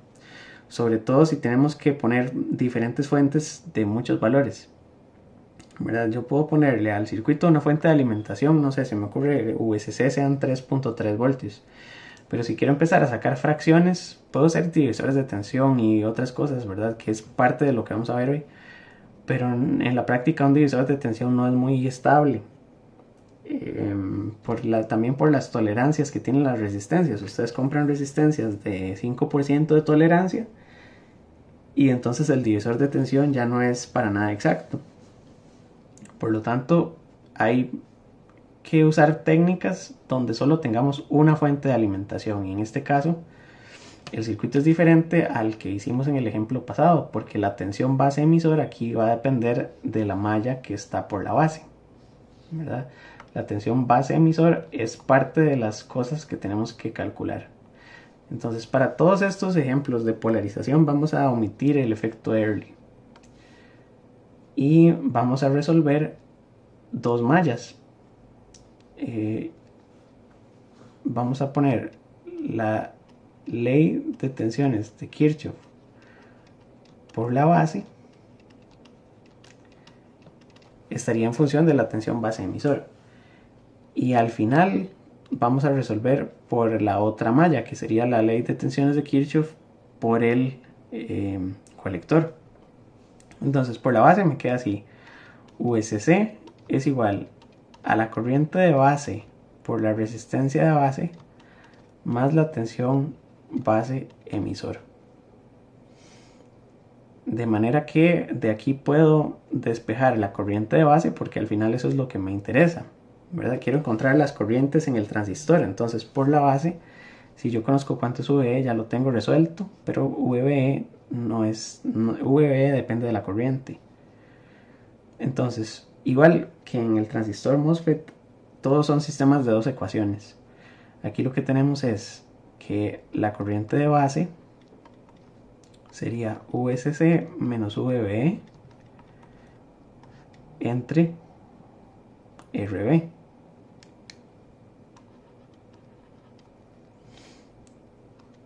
sobre todo si tenemos que poner diferentes fuentes de muchos valores, ¿verdad? Yo puedo ponerle al circuito una fuente de alimentación, no sé, se me ocurre USC sean 3.3 voltios, pero si quiero empezar a sacar fracciones, puedo hacer divisores de tensión y otras cosas, ¿verdad? Que es parte de lo que vamos a ver hoy. Pero en la práctica un divisor de tensión no es muy estable. También por las tolerancias que tienen las resistencias. Ustedes compran resistencias de 5% de tolerancia y entonces el divisor de tensión ya no es para nada exacto. Por lo tanto, hay que usar técnicas donde solo tengamos una fuente de alimentación. Y en este caso, el circuito es diferente al que hicimos en el ejemplo pasado, porque la tensión base emisor aquí va a depender de la malla que está por la base, ¿verdad? La tensión base emisor es parte de las cosas que tenemos que calcular. Entonces, para todos estos ejemplos de polarización vamos a omitir el efecto Early y vamos a resolver dos mallas. Vamos a poner la ley de tensiones de Kirchhoff por la base, estaría en función de la tensión base emisor, y al final vamos a resolver por la otra malla, que sería la ley de tensiones de Kirchhoff por el colector. Entonces por la base me queda así: USC es igual a la corriente de base por la resistencia de base más la tensión base emisor. De manera que de aquí puedo despejar la corriente de base, porque al final eso es lo que me interesa, ¿verdad? Quiero encontrar las corrientes en el transistor. Entonces por la base, si yo conozco cuánto es VE, ya lo tengo resuelto, pero VE VE depende de la corriente. Entonces, igual que en el transistor MOSFET, todos son sistemas de dos ecuaciones. Aquí lo que tenemos es que la corriente de base sería USC menos VB entre RB.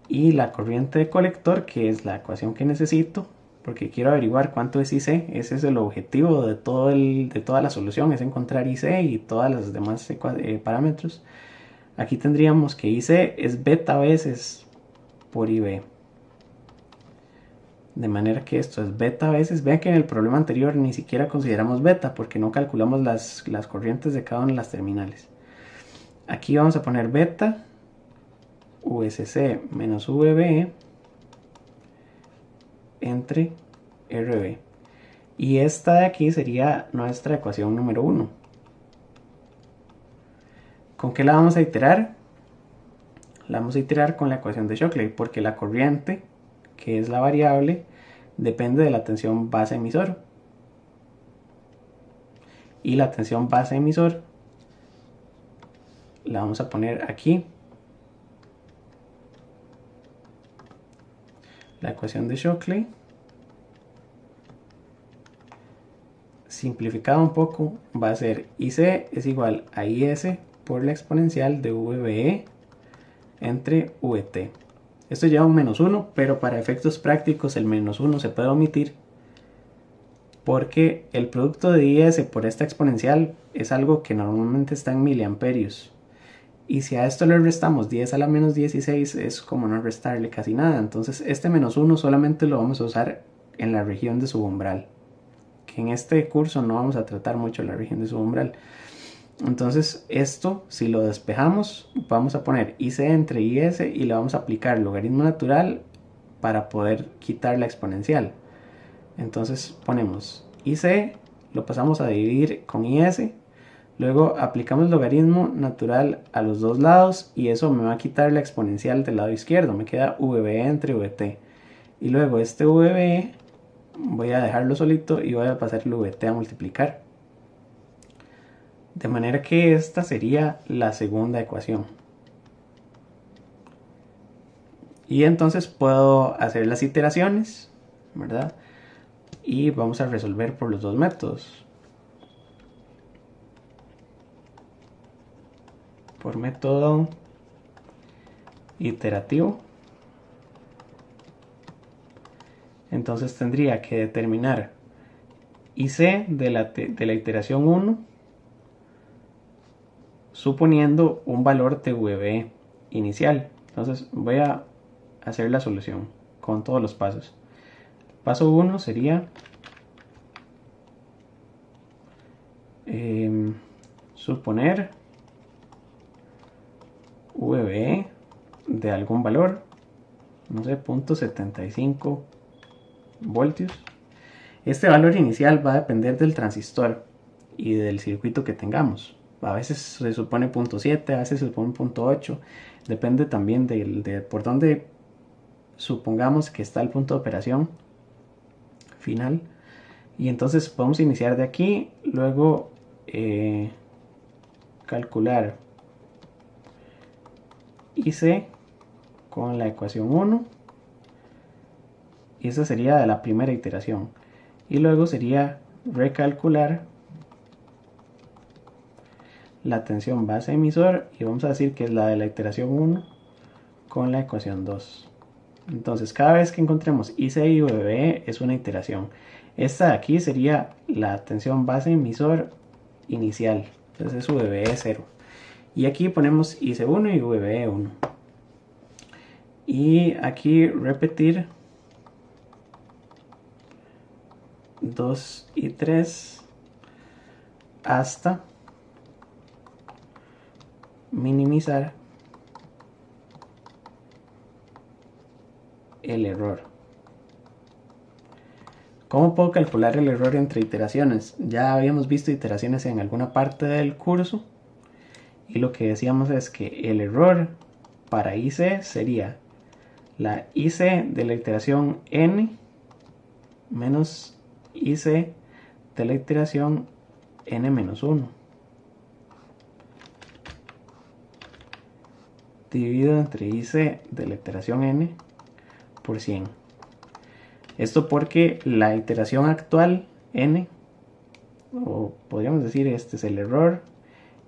Y la corriente de colector, que es la ecuación que necesito, porque quiero averiguar cuánto es IC. Ese es el objetivo de toda la solución, es encontrar IC y todas las demás parámetros. Aquí tendríamos que IC es beta veces por IB. De manera que esto es beta veces. Vean que en el problema anterior ni siquiera consideramos beta, porque no calculamos las corrientes de cada una de las terminales. Aquí vamos a poner beta USC menos VB entre RB. Y esta de aquí sería nuestra ecuación número 1. ¿Con qué la vamos a iterar? La vamos a iterar con la ecuación de Shockley, porque la corriente, que es la variable, depende de la tensión base emisor. Y la tensión base emisor la vamos a poner aquí. La ecuación de Shockley, simplificada un poco, va a ser IC es igual a IS por la exponencial de VBE entre VT. Esto lleva un menos 1, pero para efectos prácticos el menos 1 se puede omitir porque el producto de IS por esta exponencial es algo que normalmente está en miliamperios. Y si a esto le restamos 10 a la menos 16 es como no restarle casi nada. Entonces este menos 1 solamente lo vamos a usar en la región de subumbral. Que en este curso no vamos a tratar mucho la región de subumbral. Entonces esto, si lo despejamos, vamos a poner IC entre IS y le vamos a aplicar logaritmo natural para poder quitar la exponencial. Entonces ponemos IC, lo pasamos a dividir con IS, luego aplicamos logaritmo natural a los dos lados y eso me va a quitar la exponencial del lado izquierdo, me queda VB entre VT. Y luego este VB voy a dejarlo solito y voy a pasarle VT a multiplicar. De manera que esta sería la segunda ecuación. Y entonces puedo hacer las iteraciones, ¿verdad? Y vamos a resolver por los dos métodos. Por método iterativo. Entonces tendría que determinar IC de la iteración 1 suponiendo un valor TVB inicial. Entonces voy a hacer la solución con todos los pasos. Paso 1 sería suponer VB de algún valor, no sé, 0.75 voltios. Este valor inicial va a depender del transistor y del circuito que tengamos. A veces se supone 0.7, a veces se supone 0.8. Depende también de por dónde supongamos que está el punto de operación final. Y entonces podemos iniciar de aquí, luego calcular IC con la ecuación 1. Y esa sería de la primera iteración. Y luego sería recalcular la tensión base emisor y vamos a decir que es la de la iteración 1 con la ecuación 2. Entonces cada vez que encontremos IC y VB es una iteración. Esta de aquí sería la tensión base emisor inicial. Entonces es VB 0. Y aquí ponemos IC1 y VB 1. Y aquí repetir 2 y 3 hasta minimizar el error. ¿Cómo puedo calcular el error entre iteraciones? Ya habíamos visto iteraciones en alguna parte del curso y lo que decíamos es que el error para IC sería la IC de la iteración n menos IC de la iteración n-1 dividido entre IC de la iteración n por 100. Esto porque la iteración actual n, o podríamos decir este es el error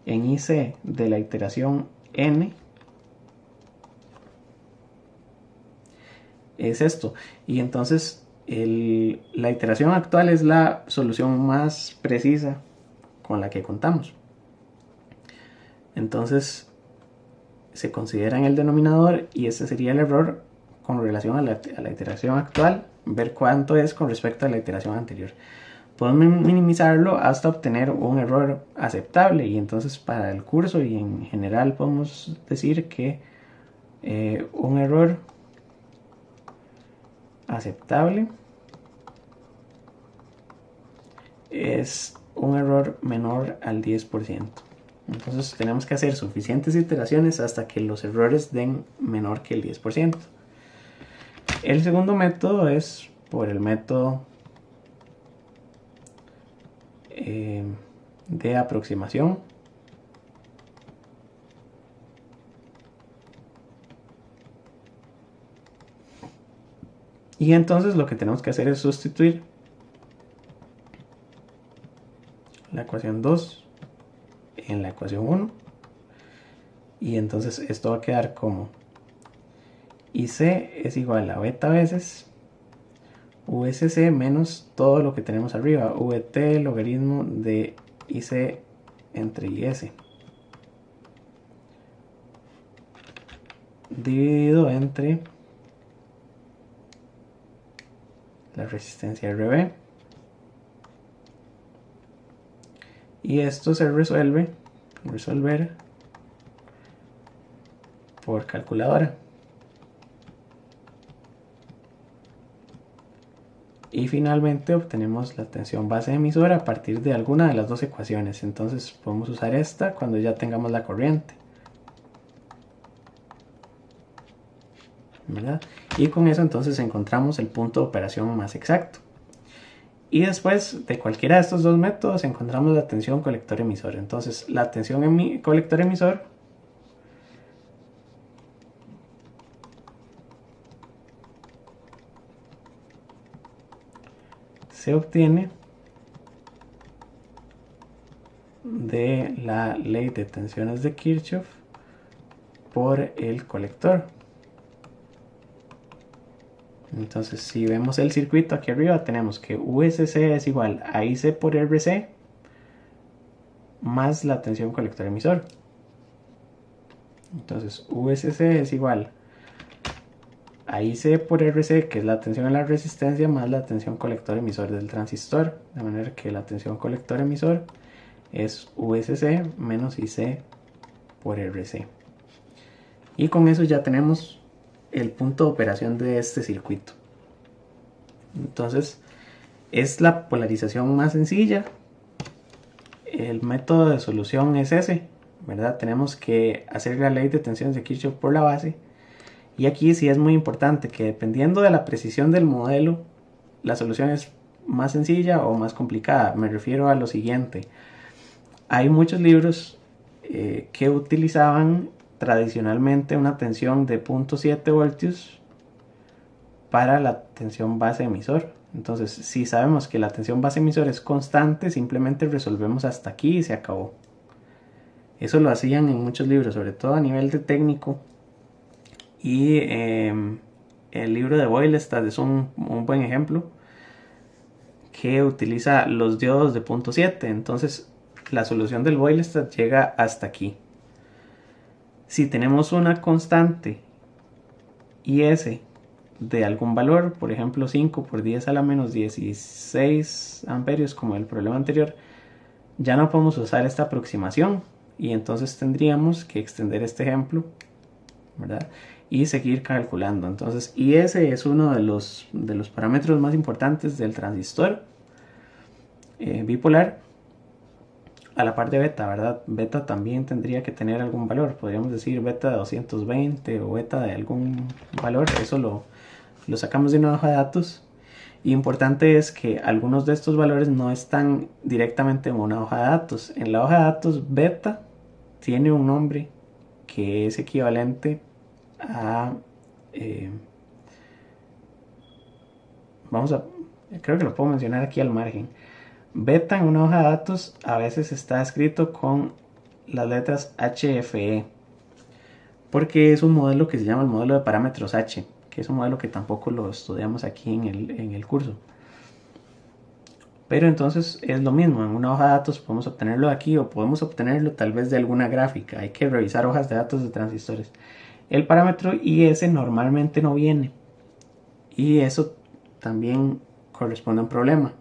en IC de la iteración n, es esto. Y entonces la iteración actual es la solución más precisa con la que contamos. Entonces se considera en el denominador y ese sería el error con relación a la iteración actual, ver cuánto es con respecto a la iteración anterior. Podemos minimizarlo hasta obtener un error aceptable y entonces para el curso y en general podemos decir que un error aceptable es un error menor al 10%. Entonces tenemos que hacer suficientes iteraciones hasta que los errores den menor que el 10%. El segundo método es por el método de aproximación. Y entonces lo que tenemos que hacer es sustituir la ecuación 2 en la ecuación 1. Y entonces esto va a quedar como IC es igual a beta veces VCC menos todo lo que tenemos arriba, VT logaritmo de IC entre IS dividido entre la resistencia RB. Y esto se resuelve por calculadora. Y finalmente obtenemos la tensión base emisora a partir de alguna de las dos ecuaciones. Entonces podemos usar esta cuando ya tengamos la corriente, ¿verdad? Y con eso entonces encontramos el punto de operación más exacto. Y después de cualquiera de estos dos métodos encontramos la tensión colector-emisor. Entonces la tensión colector-emisor se obtiene de la ley de tensiones de Kirchhoff por el colector. Entonces si vemos el circuito aquí arriba tenemos que VCC es igual a IC por RC más la tensión colector-emisor. Entonces VCC es igual a IC por RC, que es la tensión en la resistencia, más la tensión colector-emisor del transistor. De manera que la tensión colector-emisor es VCC menos IC por RC. Y con eso ya tenemos el punto de operación de este circuito. Entonces es la polarización más sencilla. El método de solución es ese, ¿verdad? Tenemos que hacer la ley de tensiones de Kirchhoff por la base. Y aquí sí es muy importante que dependiendo de la precisión del modelo, la solución es más sencilla o más complicada. Me refiero a lo siguiente. Hay muchos libros que utilizaban tradicionalmente una tensión de 0.7 voltios para la tensión base emisor. Entonces, si sabemos que la tensión base emisor es constante, simplemente resolvemos hasta aquí y se acabó. Eso lo hacían en muchos libros, sobre todo a nivel de técnico. Y el libro de Boylestad es un buen ejemplo, que utiliza los diodos de 0.7. Entonces la solución del Boylestad llega hasta aquí. Si tenemos una constante IS de algún valor, por ejemplo 5 por 10 a la menos 16 amperios como el problema anterior, ya no podemos usar esta aproximación y entonces tendríamos que extender este ejemplo, ¿verdad? Y seguir calculando. Entonces IS es uno de los parámetros más importantes del transistor bipolar, a la par de beta, ¿verdad? Beta también tendría que tener algún valor, podríamos decir beta de 220 o beta de algún valor. Eso lo sacamos de una hoja de datos. Y importante es que algunos de estos valores no están directamente en una hoja de datos. En la hoja de datos beta tiene un nombre que es equivalente a creo que lo puedo mencionar aquí al margen. Beta en una hoja de datos a veces está escrito con las letras HFE, porque es un modelo que se llama el modelo de parámetros H, que es un modelo que tampoco lo estudiamos aquí en el curso. Pero entonces es lo mismo, en una hoja de datos podemos obtenerlo aquí o podemos obtenerlo tal vez de alguna gráfica. Hay que revisar hojas de datos de transistores. El parámetro IS normalmente no viene, y eso también corresponde a un problema.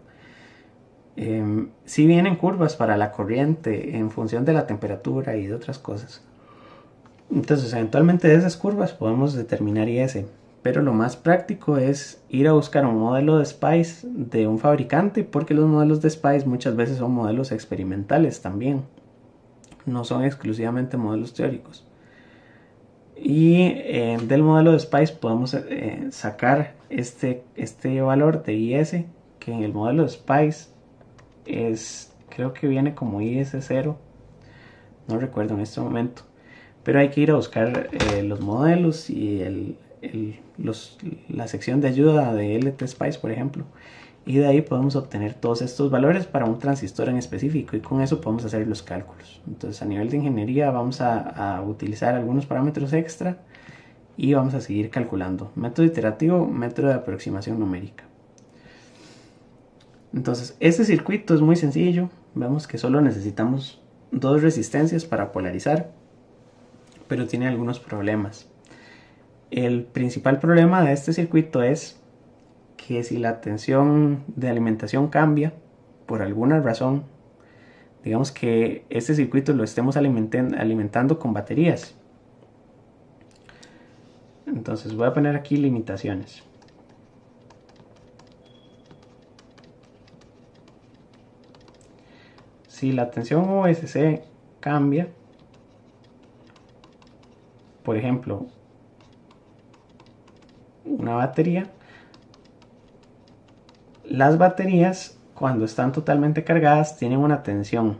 Si vienen curvas para la corriente en función de la temperatura y de otras cosas, entonces eventualmente de esas curvas podemos determinar IS. Pero lo más práctico es ir a buscar un modelo de SPICE de un fabricante, porque los modelos de SPICE muchas veces son modelos experimentales también, no son exclusivamente modelos teóricos. Y del modelo de SPICE podemos sacar este valor de IS, que en el modelo de SPICE creo que viene como IS0, no recuerdo en este momento, pero hay que ir a buscar los modelos y la sección de ayuda de LTSPICE, por ejemplo, y de ahí podemos obtener todos estos valores para un transistor en específico, y con eso podemos hacer los cálculos. Entonces a nivel de ingeniería vamos a utilizar algunos parámetros extra y vamos a seguir calculando. Método iterativo, método de aproximación numérica. Entonces este circuito es muy sencillo. Vemos que solo necesitamos dos resistencias para polarizar, pero tiene algunos problemas. El principal problema de este circuito es que si la tensión de alimentación cambia por alguna razón, digamos que este circuito lo estemos alimentando con baterías. Entonces voy a poner aquí limitaciones. Si la tensión OSC cambia, por ejemplo, una batería, las baterías cuando están totalmente cargadas tienen una tensión.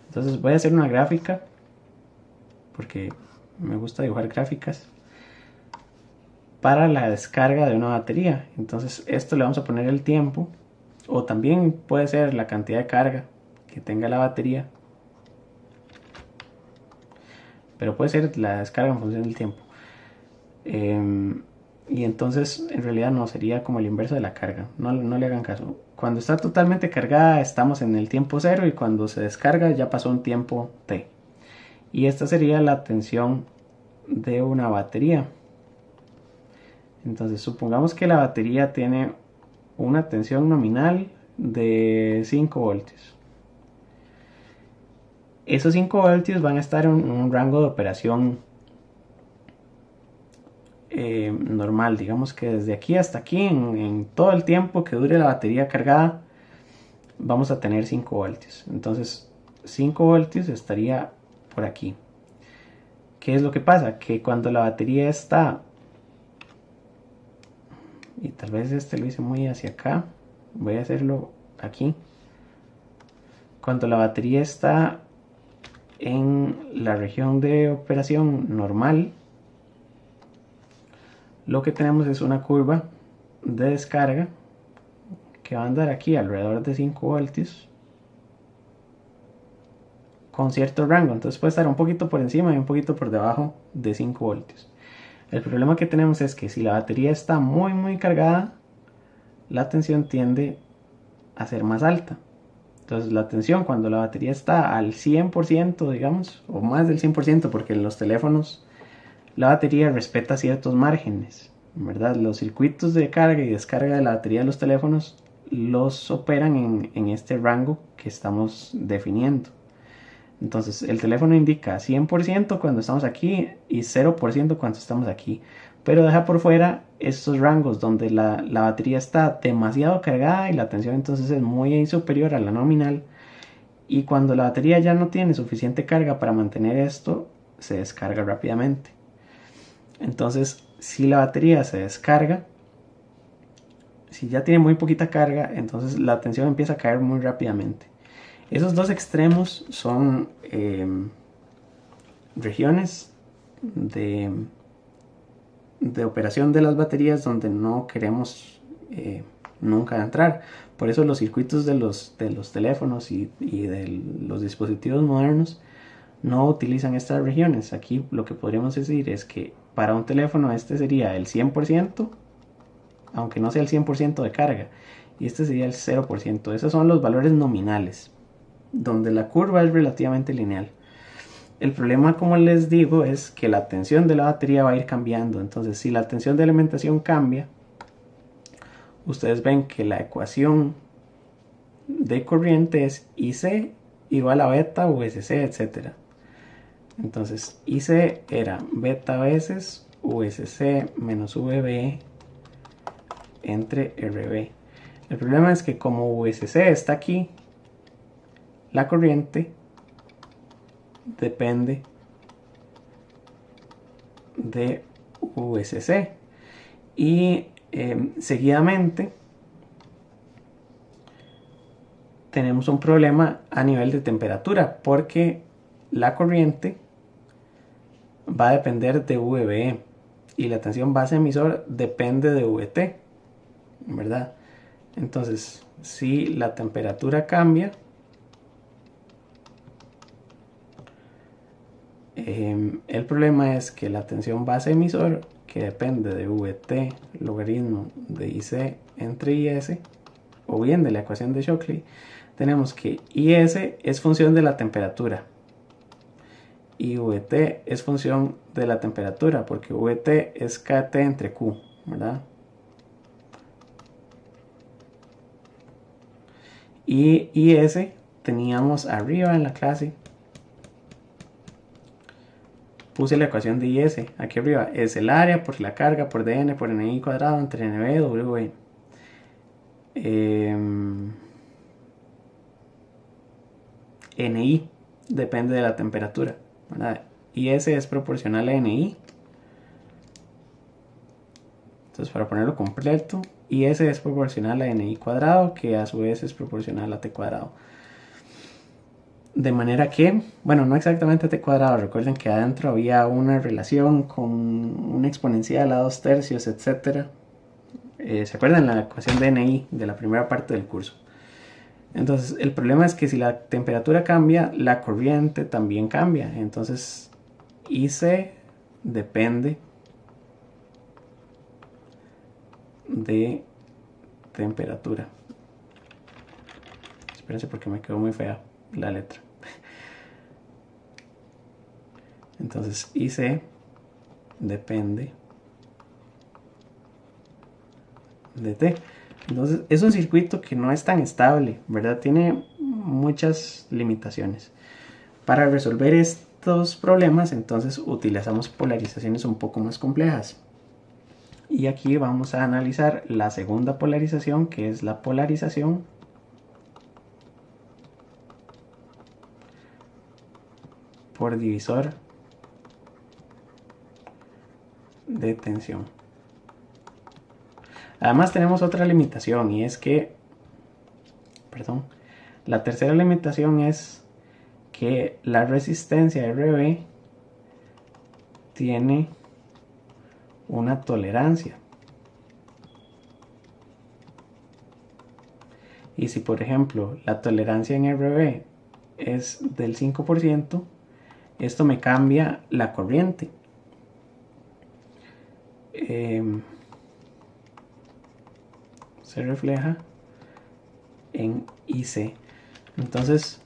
Entonces voy a hacer una gráfica porque me gusta dibujar gráficas para la descarga de una batería. Entonces esto le vamos a poner el tiempo, o también puede ser la cantidad de carga que tenga la batería, pero puede ser la descarga en función del tiempo. Y entonces en realidad no, sería como el inverso de la carga. No le hagan caso. Cuando está totalmente cargada estamos en el tiempo cero, y cuando se descarga ya pasó un tiempo t. Y esta sería la tensión de una batería. Entonces supongamos que la batería tiene una tensión nominal de 5 voltios. Esos 5 voltios van a estar en un rango de operación normal. Digamos que desde aquí hasta aquí, en todo el tiempo que dure la batería cargada, vamos a tener 5 voltios. Entonces 5 voltios estaría por aquí. ¿Qué es lo que pasa? Que cuando la batería está, y tal vez este lo hice muy hacia acá, voy a hacerlo aquí. Cuando la batería está en la región de operación normal, lo que tenemos es una curva de descarga que va a andar aquí alrededor de 5 voltios con cierto rango. Entonces puede estar un poquito por encima y un poquito por debajo de 5 voltios. El problema que tenemos es que si la batería está muy cargada, la tensión tiende a ser más alta. Entonces la tensión cuando la batería está al 100%, digamos, o más del 100%, porque en los teléfonos la batería respeta ciertos márgenes, ¿verdad? Los circuitos de carga y descarga de la batería de los teléfonos los operan en este rango que estamos definiendo. Entonces el teléfono indica 100% cuando estamos aquí y 0% cuando estamos aquí, pero deja por fuera estos rangos donde la batería está demasiado cargada y la tensión entonces es muy superior a la nominal, y cuando la batería ya no tiene suficiente carga para mantener esto, se descarga rápidamente. Entonces si la batería se descarga, si ya tiene muy poquita carga, entonces la tensión empieza a caer muy rápidamente. Esos dos extremos son regiones de operación de las baterías donde no queremos nunca entrar. Por eso los circuitos de los teléfonos y de los dispositivos modernos no utilizan estas regiones. Aquí lo que podríamos decir es que para un teléfono este sería el 100%, aunque no sea el 100% de carga, y este sería el 0%. Esos son los valores nominales, donde la curva es relativamente lineal. El problema, como les digo, es que la tensión de la batería va a ir cambiando. Entonces si la tensión de alimentación cambia, ustedes ven que la ecuación de corriente es IC igual a beta USC, etc. Entonces IC era beta veces USC menos VB entre RB. El problema es que como USC está aquí, la corriente depende de USC, y seguidamente tenemos un problema a nivel de temperatura, porque la corriente va a depender de VBE y la tensión base emisor depende de VT, ¿verdad? Entonces si la temperatura cambia, El problema es que la tensión base emisor, que depende de Vt logaritmo de Ic entre Is, o bien de la ecuación de Shockley, tenemos que Is es función de la temperatura y Vt es función de la temperatura, porque Vt es Kt entre Q, ¿verdad? Y Is teníamos arriba en la clase, puse la ecuación de Is aquí arriba, es el área por la carga por dn por ni cuadrado entre nb w. Ni depende de la temperatura, ¿verdad? Is es proporcional a Ni. Entonces, para ponerlo completo, Is es proporcional a Ni cuadrado, que a su vez es proporcional a T cuadrado. De manera que, bueno, no exactamente a T cuadrado, recuerden que adentro había una relación con una exponencial a 2/3, etc. ¿Se acuerdan la ecuación de Ni de la primera parte del curso? Entonces, el problema es que si la temperatura cambia, la corriente también cambia. Entonces, Ic depende de temperatura. Espérense porque me quedó muy fea la letra. Entonces, Ic depende de T. Entonces, es un circuito que no es tan estable, ¿verdad? Tiene muchas limitaciones. Para resolver estos problemas, entonces utilizamos polarizaciones un poco más complejas. Y aquí vamos a analizar la segunda polarización, que es la polarización por divisor de tensión. Además tenemos otra limitación, y es que, la tercera limitación es que la resistencia RB tiene una tolerancia. Y si por ejemplo la tolerancia en RB es del 5%, esto me cambia la corriente. Se refleja en Ic. Entonces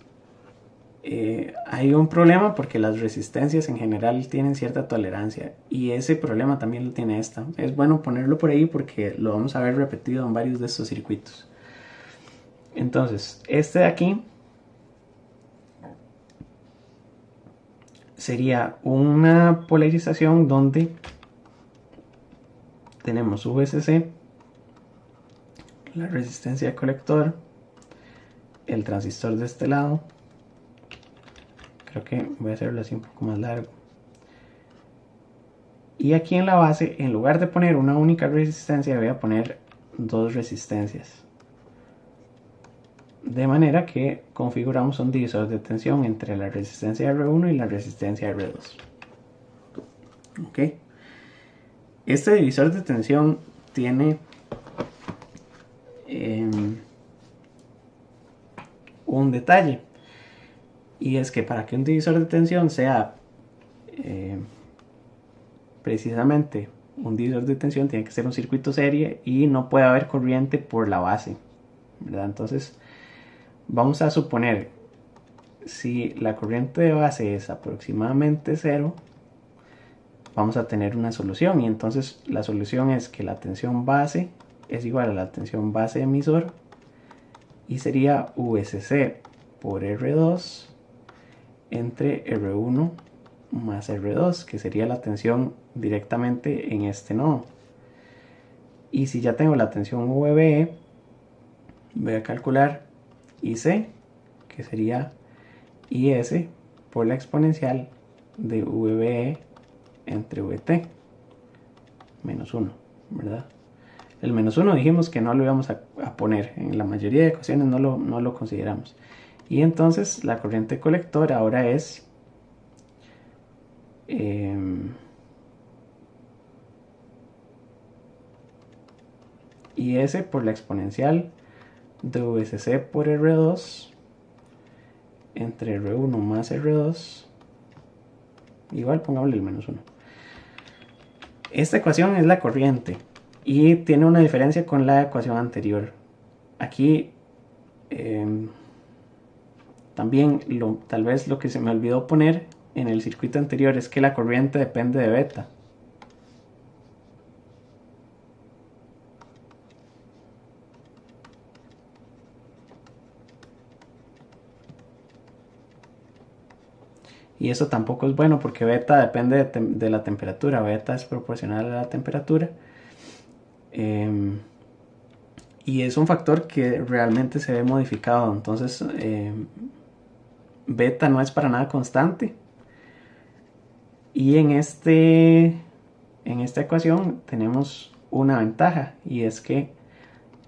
hay un problema porque las resistencias en general tienen cierta tolerancia, y ese problema también lo tiene esta. Es bueno ponerlo por ahí porque lo vamos a ver repetido en varios de estos circuitos. Entonces, este de aquí sería una polarización donde tenemos VCC, la resistencia de colector, el transistor de este lado. Creo que voy a hacerlo así un poco más largo. Y aquí en la base, en lugar de poner una única resistencia, voy a poner dos resistencias. De manera que configuramos un divisor de tensión entre la resistencia R1 y la resistencia R2. ¿Ok? Este divisor de tensión tiene un detalle, y es que para que un divisor de tensión sea precisamente un divisor de tensión, tiene que ser un circuito serie y no puede haber corriente por la base, ¿verdad? Entonces vamos a suponer, si la corriente de base es aproximadamente 0, vamos a tener una solución, y entonces la solución es que la tensión base es igual a la tensión base emisor, y sería VCC por R2 entre R1 más R2, que sería la tensión directamente en este nodo. Y si ya tengo la tensión VBE, voy a calcular IC, que sería IS por la exponencial de VBE entre VT menos 1, ¿verdad? El menos 1 dijimos que no lo íbamos a poner, en la mayoría de ocasiones no lo consideramos. Y entonces la corriente colector ahora es IS por la exponencial de VCC por R2 entre R1 más R2 igual pongámosle el menos 1. Esta ecuación es la corriente y tiene una diferencia con la ecuación anterior. Aquí también tal vez lo que se me olvidó poner en el circuito anterior es que la corriente depende de beta. Y eso tampoco es bueno porque beta depende de la temperatura. Beta es proporcional a la temperatura. Y es un factor que realmente se ve modificado. Entonces, beta no es para nada constante. Y en esta ecuación tenemos una ventaja. Y es que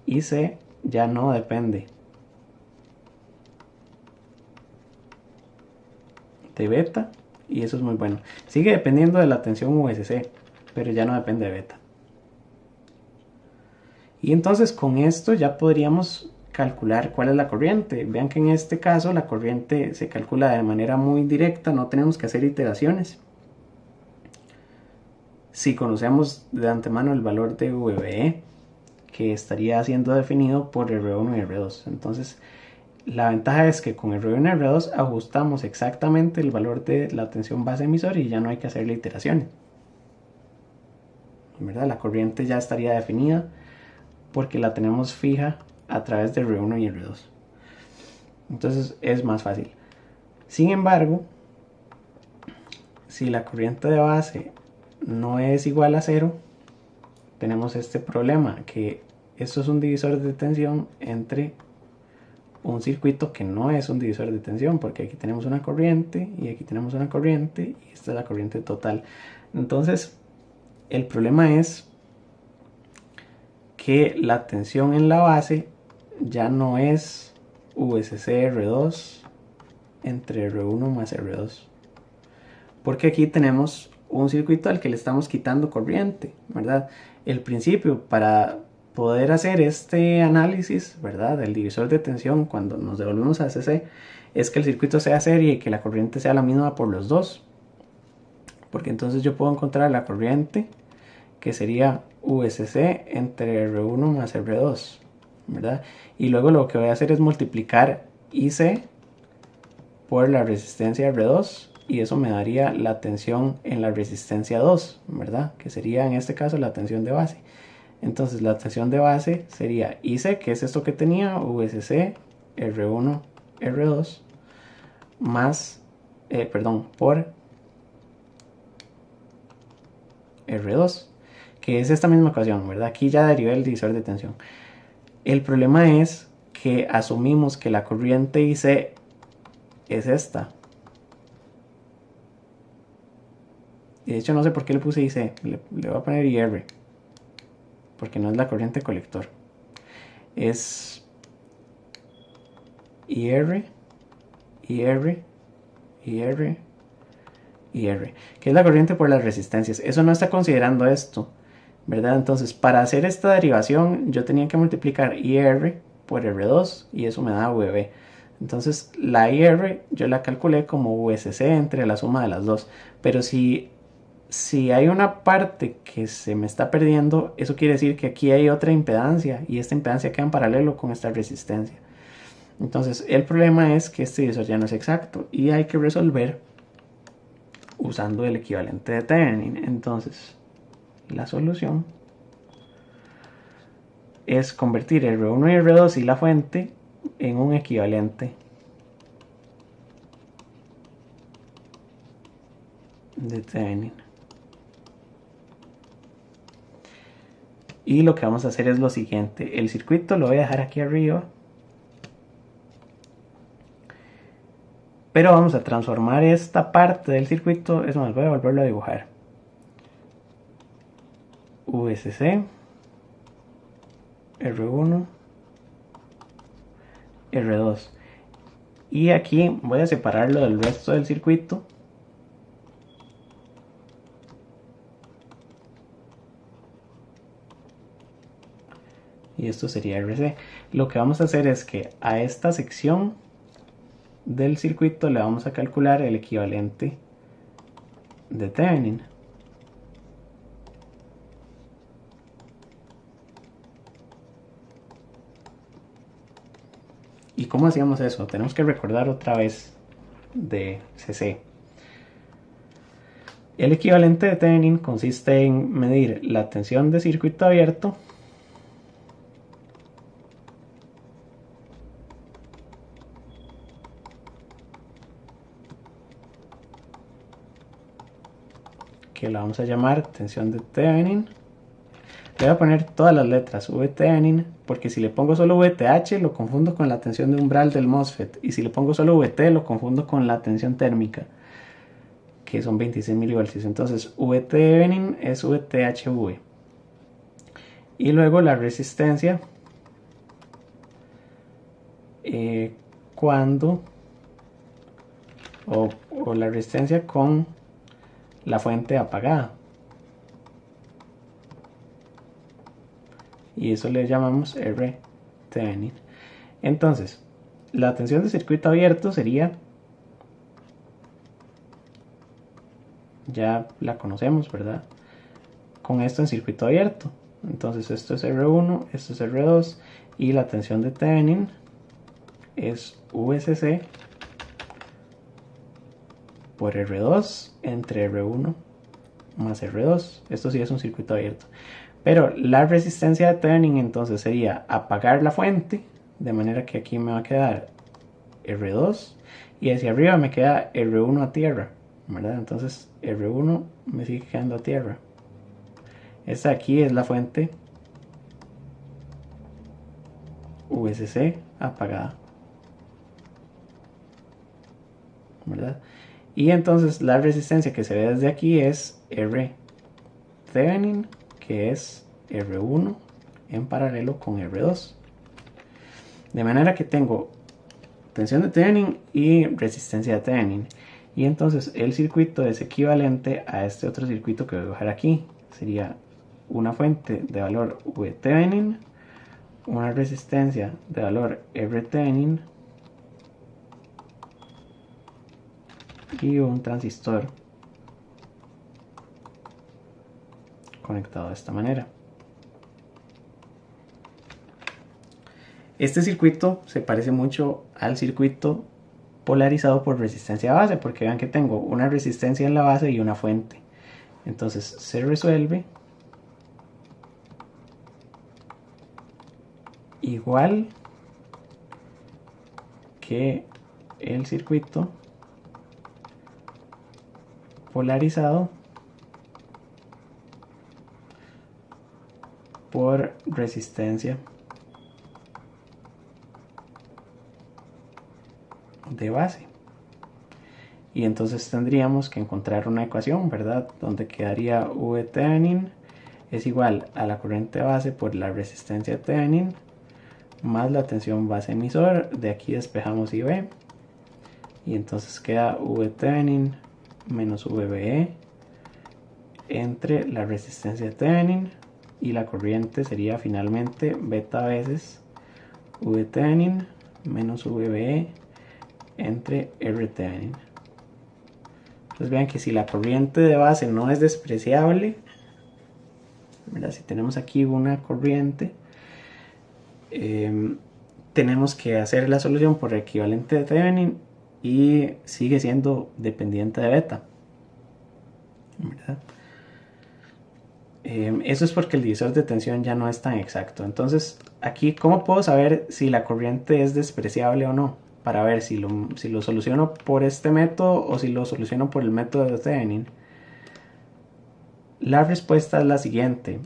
IC ya no depende de beta, y eso es muy bueno. Sigue dependiendo de la tensión USC, pero ya no depende de beta. Y entonces con esto ya podríamos calcular cuál es la corriente. Vean que en este caso la corriente se calcula de manera muy directa, no tenemos que hacer iteraciones. Si conocemos de antemano el valor de VBE, que estaría siendo definido por R1 y R2. Entonces la ventaja es que con R1 y R2 ajustamos exactamente el valor de la tensión base emisor y ya no hay que hacerle iteraciones, ¿verdad? La corriente ya estaría definida porque la tenemos fija a través de R1 y R2. Entonces es más fácil. Sin embargo, si la corriente de base no es igual a 0, tenemos este problema, que esto es un divisor de tensión entre un circuito que no es un divisor de tensión, porque aquí tenemos una corriente y aquí tenemos una corriente y esta es la corriente total. Entonces el problema es que la tensión en la base ya no es VSC R2 entre R1 más R2, porque aquí tenemos un circuito al que le estamos quitando corriente, ¿verdad? El principio para poder hacer este análisis, ¿verdad?, del divisor de tensión cuando nos devolvemos a CC, es que el circuito sea serie y que la corriente sea la misma por los dos, porque entonces yo puedo encontrar la corriente que sería VSC entre R1 más R2, ¿verdad? Y luego lo que voy a hacer es multiplicar IC por la resistencia R2 y eso me daría la tensión en la resistencia 2, ¿verdad? Que sería en este caso la tensión de base. Entonces la tensión de base sería IC, que es esto que tenía, VSC R1 R2 más, por R2, que es esta misma ecuación, ¿verdad? Aquí ya derivé el divisor de tensión. El problema es que asumimos que la corriente IC es esta. Y de hecho no sé por qué le puse IC, le voy a poner IR, porque no es la corriente colector. Es IR, IR, IR, IR, que es la corriente por las resistencias. Eso no está considerando esto, ¿verdad? Entonces para hacer esta derivación yo tenía que multiplicar IR por R2 y eso me da VB. Entonces la IR yo la calculé como VSC entre la suma de las dos, pero si hay una parte que se me está perdiendo, eso quiere decir que aquí hay otra impedancia y esta impedancia queda en paralelo con esta resistencia. Entonces el problema es que este divisor ya no es exacto y hay que resolver usando el equivalente de Thevenin. Entonces la solución es convertir R1 y R2 y la fuente en un equivalente de Thevenin. Y lo que vamos a hacer es lo siguiente. El circuito lo voy a dejar aquí arriba, pero vamos a transformar esta parte del circuito. Es más, voy a volverlo a dibujar. VSC R1 R2 y aquí voy a separarlo del resto del circuito y esto sería RC. Lo que vamos a hacer es que a esta sección del circuito le vamos a calcular el equivalente de Thevenin. ¿Y cómo hacíamos eso? Tenemos que recordar otra vez de CC. El equivalente de Thevenin consiste en medir la tensión de circuito abierto que la vamos a llamar tensión de Thevenin. Le voy a poner todas las letras VThevenin, porque si le pongo solo VTH lo confundo con la tensión de umbral del MOSFET, y si le pongo solo VT lo confundo con la tensión térmica, que son 26 milivoltios. Entonces VThevenin es VTHV. Y luego la resistencia cuando o la resistencia con la fuente apagada, y eso le llamamos R Thevenin. Entonces la tensión de circuito abierto sería, ya la conocemos, ¿verdad? Con esto en circuito abierto. Entonces esto es R1, esto es R2, y la tensión de Thevenin es VCC por R2 entre R1 más R2. Esto sí es un circuito abierto. Pero la resistencia de Thevenin entonces sería apagar la fuente, de manera que aquí me va a quedar R2 y hacia arriba me queda R1 a tierra, ¿verdad? Entonces R1 me sigue quedando a tierra. Esta aquí es la fuente VCC apagada, ¿verdad? Y entonces la resistencia que se ve desde aquí es R Thevenin, que es R1 en paralelo con R2. De manera que tengo tensión de Thevenin y resistencia de Thevenin. Y entonces el circuito es equivalente a este otro circuito que voy a dibujar aquí. Sería una fuente de valor VThevenin, una resistencia de valor RThevenin y un transistor conectado de esta manera. Este circuito se parece mucho al circuito polarizado por resistencia a base, porque vean que tengo una resistencia en la base y una fuente. Entonces se resuelve igual que el circuito polarizado por resistencia de base. Y entonces tendríamos que encontrar una ecuación, ¿verdad? Donde quedaría VThevenin es igual a la corriente base por la resistencia Thevenin más la tensión base emisor. De aquí despejamos IB y entonces queda VThevenin menos VBE entre la resistencia Thevenin y la corriente sería finalmente beta veces VThevenin menos VBE entre RThevenin. Entonces vean que si la corriente de base no es despreciable, ¿verdad? Si tenemos aquí una corriente, tenemos que hacer la solución por equivalente de Thevenin y sigue siendo dependiente de beta, ¿verdad? Eso es porque el divisor de tensión ya no es tan exacto. Entonces aquí, ¿cómo puedo saber si la corriente es despreciable o no? Para ver si lo soluciono por este método o si lo soluciono por el método de Thevenin. La respuesta es la siguiente.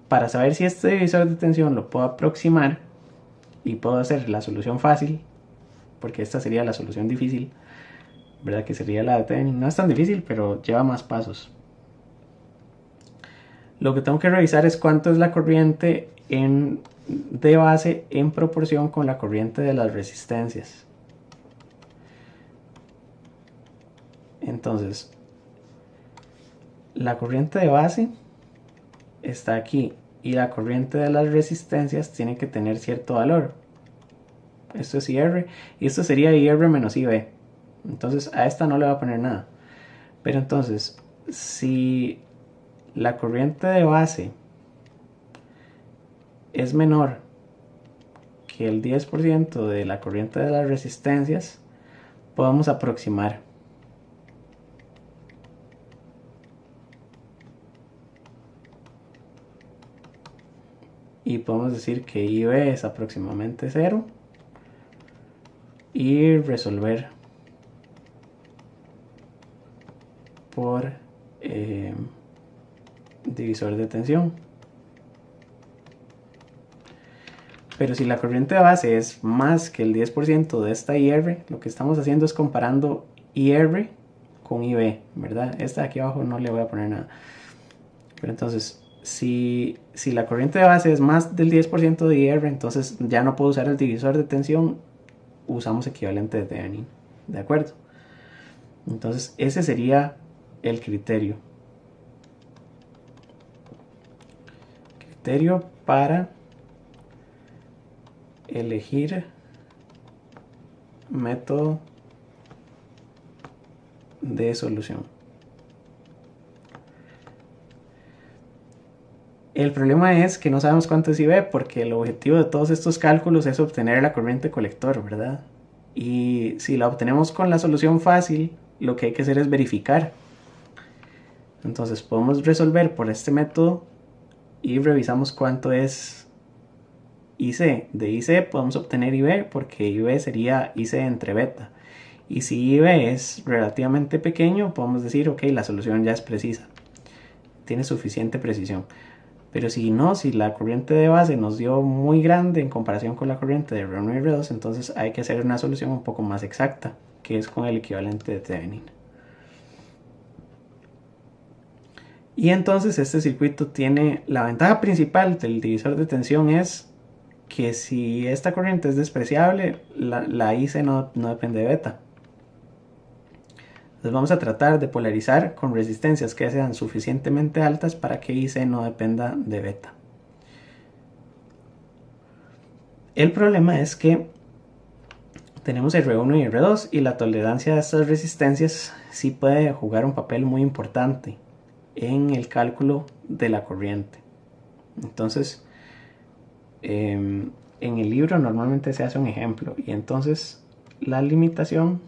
Para saber si este divisor de tensión lo puedo aproximar y puedo hacer la solución fácil, porque esta sería la solución difícil, ¿verdad? Que sería la de Thevenin. No es tan difícil, pero lleva más pasos. Lo que tengo que revisar es cuánto es la corriente de base en proporción con la corriente de las resistencias. Entonces, la corriente de base está aquí y la corriente de las resistencias tiene que tener cierto valor. Esto es IR y esto sería IR menos IB. Entonces a esta no le voy a poner nada. Pero entonces, si la corriente de base es menor que el 10% de la corriente de las resistencias, podemos aproximar. Y podemos decir que IB es aproximadamente 0 y resolver por divisor de tensión. Pero si la corriente de base es más que el 10% de esta IR, lo que estamos haciendo es comparando IR con IB, ¿verdad? Esta de aquí abajo no le voy a poner nada. Pero entonces, si la corriente de base es más del 10% de IR, entonces ya no puedo usar el divisor de tensión, usamos equivalente de Thevenin, ¿de acuerdo? Entonces ese sería el criterio. Criterio para elegir método de solución. El problema es que no sabemos cuánto es IB, porque el objetivo de todos estos cálculos es obtener la corriente colector, ¿verdad? Y si la obtenemos con la solución fácil, lo que hay que hacer es verificar. Entonces podemos resolver por este método y revisamos cuánto es IC. De IC podemos obtener IB, porque IB sería IC entre beta. Y si IB es relativamente pequeño, podemos decir, ok, la solución ya es precisa, tiene suficiente precisión. Pero si no, si la corriente de base nos dio muy grande en comparación con la corriente de R1 y R2, entonces hay que hacer una solución un poco más exacta, que es con el equivalente de Thevenin. Y entonces este circuito tiene la ventaja principal del divisor de tensión, es que si esta corriente es despreciable, la IC no depende de beta. Entonces vamos a tratar de polarizar con resistencias que sean suficientemente altas para que IC no dependa de beta. El problema es que tenemos R1 y R2 y la tolerancia de estas resistencias sí puede jugar un papel muy importante en el cálculo de la corriente. Entonces, en el libro normalmente se hace un ejemplo, y entonces la limitación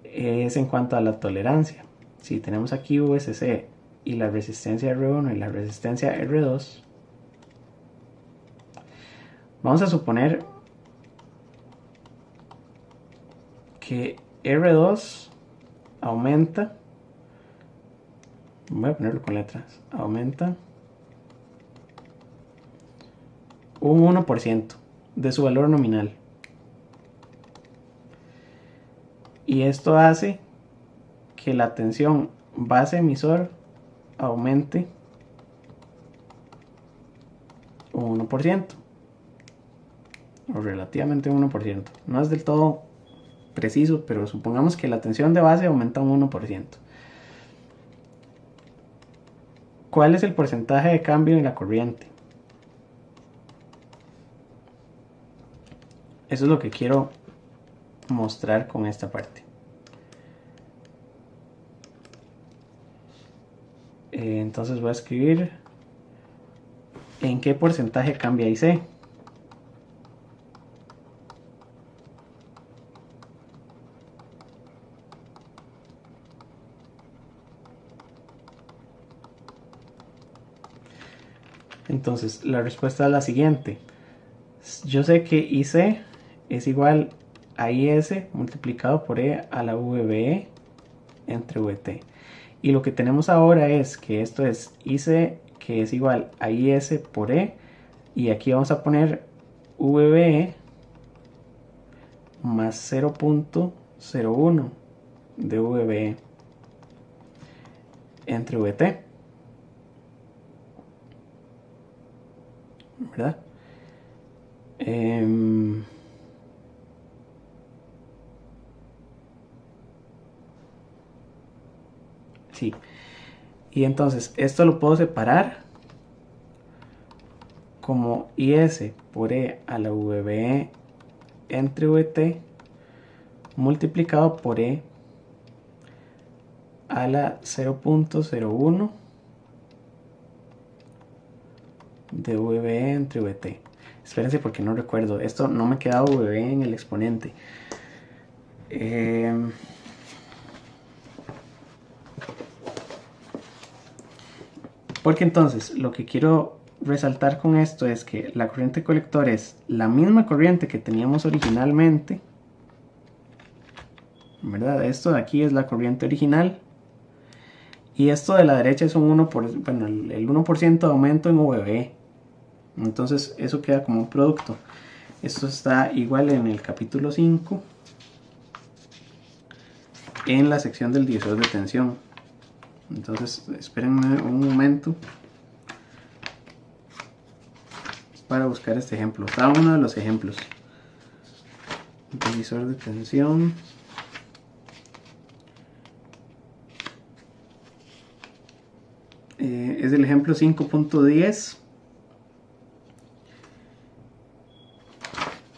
es en cuanto a la tolerancia. Si tenemos aquí VSC y la resistencia R1 y la resistencia R2, vamos a suponer que R2 aumenta, voy a ponerlo con letras, aumenta un 1% de su valor nominal. Y esto hace que la tensión base emisor aumente un 1%, o relativamente un 1%. No es del todo preciso, pero supongamos que la tensión de base aumenta un 1%. ¿Cuál es el porcentaje de cambio en la corriente? Eso es lo que quiero mostrar con esta parte. Entonces voy a escribir en qué porcentaje cambia IC. Entonces la respuesta es la siguiente. Yo sé que IC es igual a IS multiplicado por E a la VBE entre VT. Y lo que tenemos ahora es que esto es IC, que es igual a IS por E, y aquí vamos a poner VBE más 0.01 de VBE entre VT, ¿verdad? Sí. Y entonces esto lo puedo separar como IS por E a la VBE entre VT multiplicado por E a la 0.01 de VB entre VT. Espérense porque no recuerdo. Esto no me queda VB en el exponente. Porque entonces lo que quiero resaltar con esto es que la corriente colector es la misma corriente que teníamos originalmente, ¿verdad? Esto de aquí es la corriente original. Y esto de la derecha es un 1%, bueno, el 1% de aumento en VB. Entonces eso queda como un producto. Esto está igual en el capítulo 5, en la sección del divisor de tensión. Entonces espérenme un momento para buscar este ejemplo. Está uno de los ejemplos. Divisor de tensión. Es el ejemplo 5.10.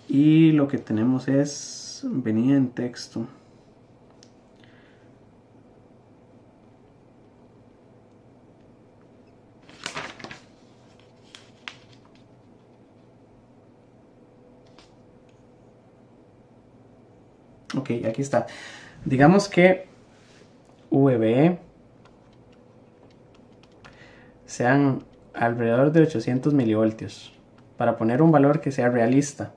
Y lo que tenemos es, venía en texto. Ok, aquí está. Digamos que VB sean alrededor de 800 milivoltios. Para poner un valor que sea realista.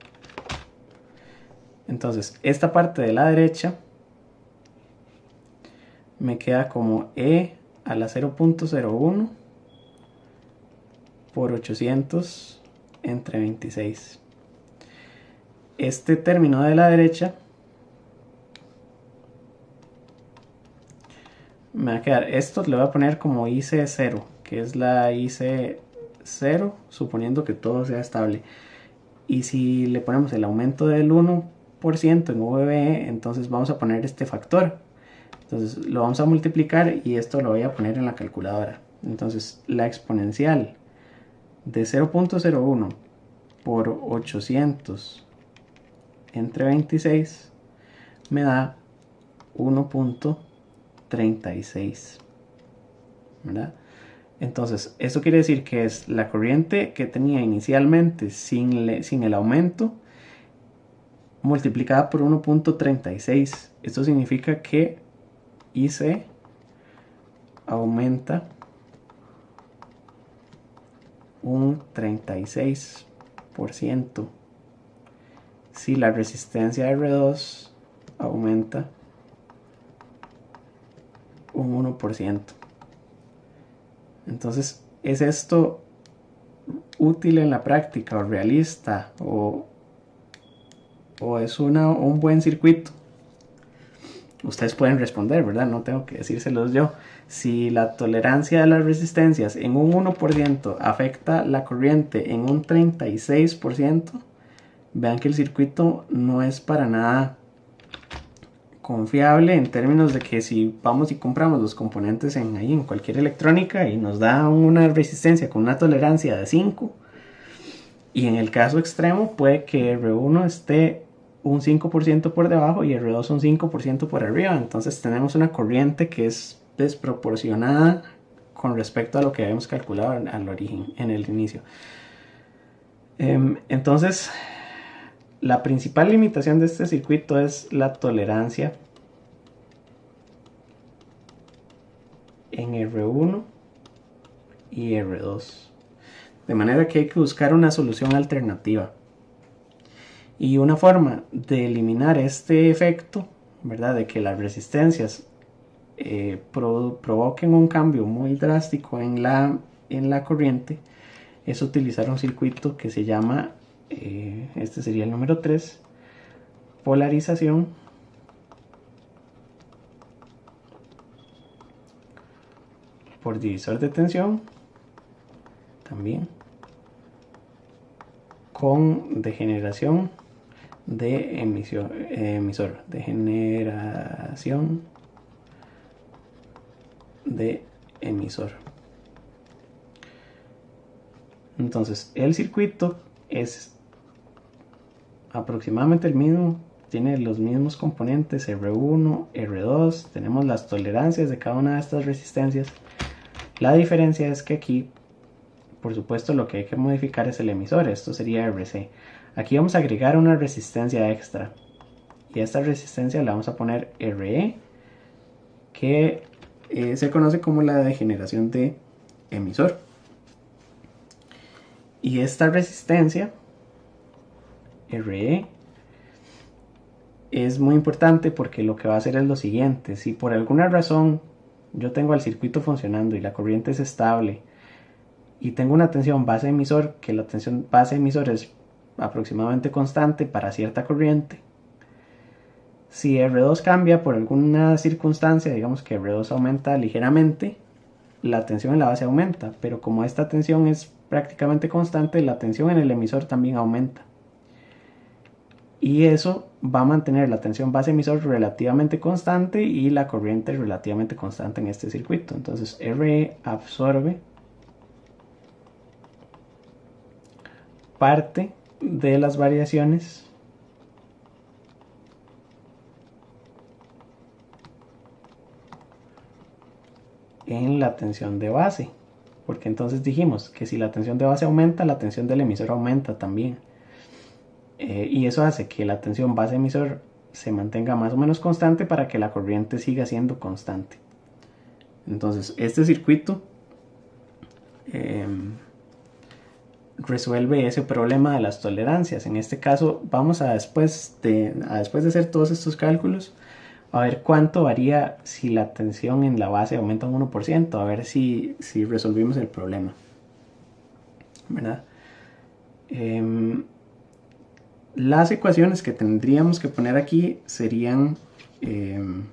Entonces, esta parte de la derecha me queda como E a la 0.01 por 800 entre 26. Este término de la derecha me va a quedar, esto le voy a poner como IC0, que es la IC0, suponiendo que todo sea estable. Y si le ponemos el aumento del 1% en VBE, entonces vamos a poner este factor. Entonces lo vamos a multiplicar y esto lo voy a poner en la calculadora. Entonces la exponencial de 0.01 por 800 entre 26 me da 1.36, ¿verdad? Entonces esto quiere decir que es la corriente que tenía inicialmente sin el aumento multiplicada por 1.36. Esto significa que IC aumenta un 36% si la resistencia R2 aumenta un 1%. Entonces, ¿es esto útil en la práctica o realista o es un buen circuito? Ustedes pueden responder, ¿verdad? No tengo que decírselos yo. Si la tolerancia de las resistencias en un 1% afecta la corriente en un 36%, vean que el circuito no es para nada confiable en términos de que si vamos y compramos los componentes en cualquier electrónica y nos da una resistencia con una tolerancia de 5, y en el caso extremo puede que R1 esté un 5% por debajo y R2 un 5% por arriba. Entonces tenemos una corriente que es desproporcionada con respecto a lo que habíamos calculado al origen, en el inicio. Entonces, la principal limitación de este circuito es la tolerancia en R1 y R2. De manera que hay que buscar una solución alternativa. Y una forma de eliminar este efecto, ¿verdad? De que las resistencias provoquen un cambio muy drástico en la corriente, es utilizar un circuito que se llama, este sería el número 3, polarización por divisor de tensión, también con degeneración de emisor, degeneración de emisor. Entonces el circuito es aproximadamente el mismo tiene los mismos componentes, R1, R2, tenemos las tolerancias de cada una de estas resistencias. La diferencia es que aquí, por supuesto, lo que hay que modificar es el emisor, esto sería RC. Aquí vamos a agregar una resistencia extra, y a esta resistencia la vamos a poner RE, que se conoce como la degeneración de emisor. Y esta resistencia RE es muy importante porque lo que va a hacer es lo siguiente: si por alguna razón yo tengo el circuito funcionando y la corriente es estable y tengo una tensión base emisor, que la tensión base emisor es aproximadamente constante para cierta corriente, si R2 cambia por alguna circunstancia, digamos que R2 aumenta ligeramente, la tensión en la base aumenta, pero como esta tensión es prácticamente constante, la tensión en el emisor también aumenta. Y eso va a mantener la tensión base emisor relativamente constante y la corriente relativamente constante en este circuito. Entonces RE absorbe parte de las variaciones en la tensión de base, porque entonces dijimos que si la tensión de base aumenta, la tensión del emisor aumenta también, y eso hace que la tensión base emisor se mantenga más o menos constante para que la corriente siga siendo constante. Entonces este circuito resuelve ese problema de las tolerancias. En este caso vamos a después de hacer todos estos cálculos, a ver cuánto varía si la tensión en la base aumenta un 1%, a ver si resolvimos el problema, ¿verdad? Las ecuaciones que tendríamos que poner aquí serían en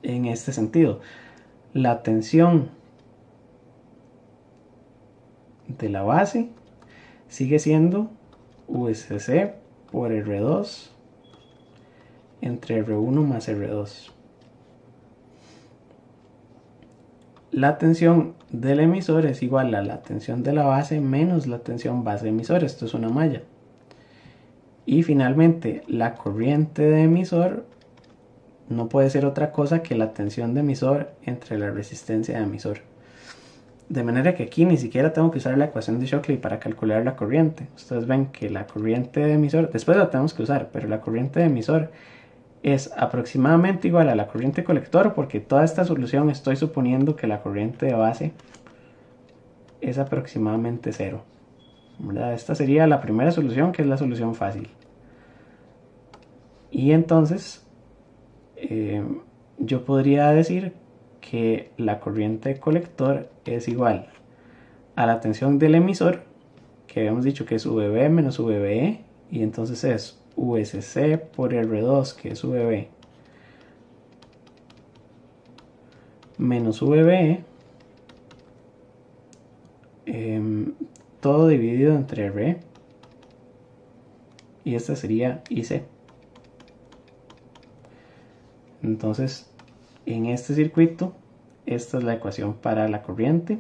este sentido: la tensión de la base sigue siendo USC por R2 entre R1 más R2. La tensión del emisor es igual a la tensión de la base menos la tensión base emisor. Esto es una malla. Y finalmente, la corriente de emisor no puede ser otra cosa que la tensión de emisor entre la resistencia de emisor. De manera que aquí ni siquiera tengo que usar la ecuación de Shockley para calcular la corriente. Ustedes ven que la corriente de emisor, después la tenemos que usar, pero la corriente de emisor es aproximadamente igual a la corriente colector, porque toda esta solución estoy suponiendo que la corriente de base es aproximadamente 0, ¿verdad? Esta sería la primera solución, que es la solución fácil. Y entonces yo podría decir que la corriente colector es igual a la tensión del emisor, que habíamos dicho que es VB menos VBE, y entonces es USC por R2, que es VB, menos VBE, todo dividido entre RE, y esta sería IC. Entonces, en este circuito, esta es la ecuación para la corriente.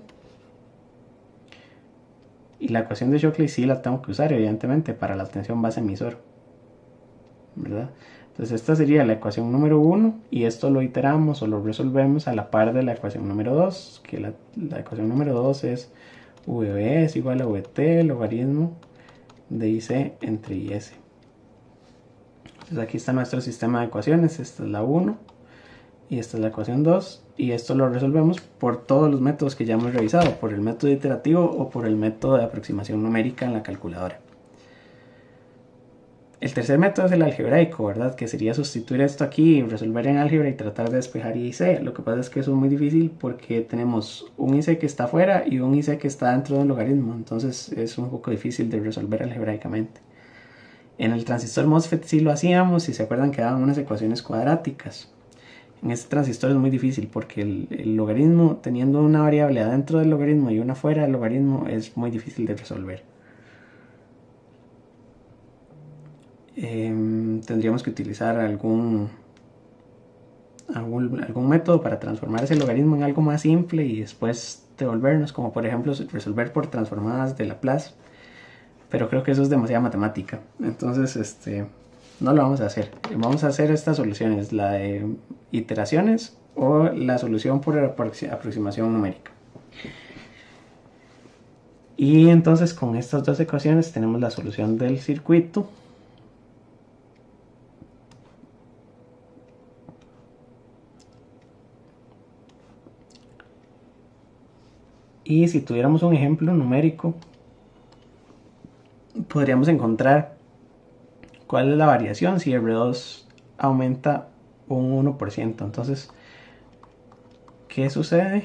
Y la ecuación de Shockley sí la tengo que usar, evidentemente, para la tensión base emisor, ¿verdad? Entonces esta sería la ecuación número 1, y esto lo iteramos o lo resolvemos a la par de la ecuación número 2, que la ecuación número 2 es VB es igual a VT logaritmo de IC entre IS. Entonces aquí está nuestro sistema de ecuaciones. Esta es la 1 y esta es la ecuación 2, y esto lo resolvemos por todos los métodos que ya hemos revisado, por el método iterativo o por el método de aproximación numérica en la calculadora. El tercer método es el algebraico, ¿verdad? Que sería sustituir esto aquí, resolver en álgebra y tratar de despejar IC. Lo que pasa es que eso es muy difícil porque tenemos un IC que está afuera y un IC que está dentro de un logaritmo, entonces es un poco difícil de resolver algebraicamente. En el transistor MOSFET sí lo hacíamos, si se acuerdan quedaban unas ecuaciones cuadráticas. En este transistor es muy difícil porque el logaritmo, teniendo una variable adentro del logaritmo y una fuera del logaritmo, es muy difícil de resolver. Tendríamos que utilizar algún método para transformar ese logaritmo en algo más simple y después devolvernos, como por ejemplo resolver por transformadas de Laplace. pero creo que eso es demasiada matemática, entonces no lo vamos a hacer. Vamos a hacer estas soluciones, la de iteraciones o la solución por aproximación numérica. Y entonces con estas dos ecuaciones tenemos la solución del circuito. Y si tuviéramos un ejemplo numérico, podríamos encontrar cuál es la variación si R2 aumenta un 1%. Entonces, ¿qué sucede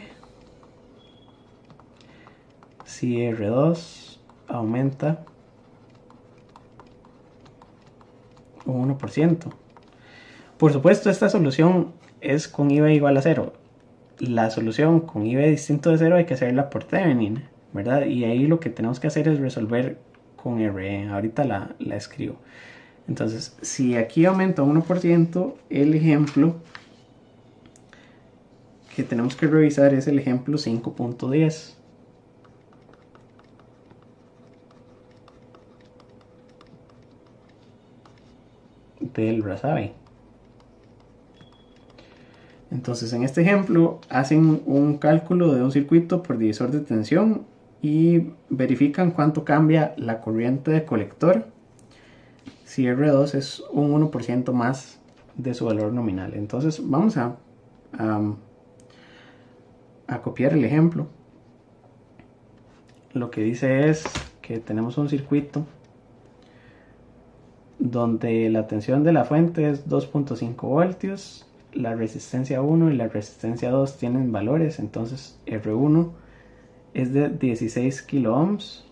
si R2 aumenta un 1%? Por supuesto, esta solución es con IB igual a 0. La solución con IB distinto de 0 hay que hacerla por Thevenin, ¿verdad? Y ahí lo que tenemos que hacer es resolver con RE. Ahorita la escribo. Entonces, si aquí aumenta un 1%, el ejemplo que tenemos que revisar es el ejemplo 5.10. del Razavi. Entonces, en este ejemplo, hacen un cálculo de un circuito por divisor de tensión y verifican cuánto cambia la corriente de colector si R2 es un 1% más de su valor nominal. Entonces, vamos a copiar el ejemplo. Lo que dice es que tenemos un circuito donde la tensión de la fuente es 2.5 voltios, la resistencia 1 y la resistencia 2 tienen valores, entonces R1 es de 16 kilo ohms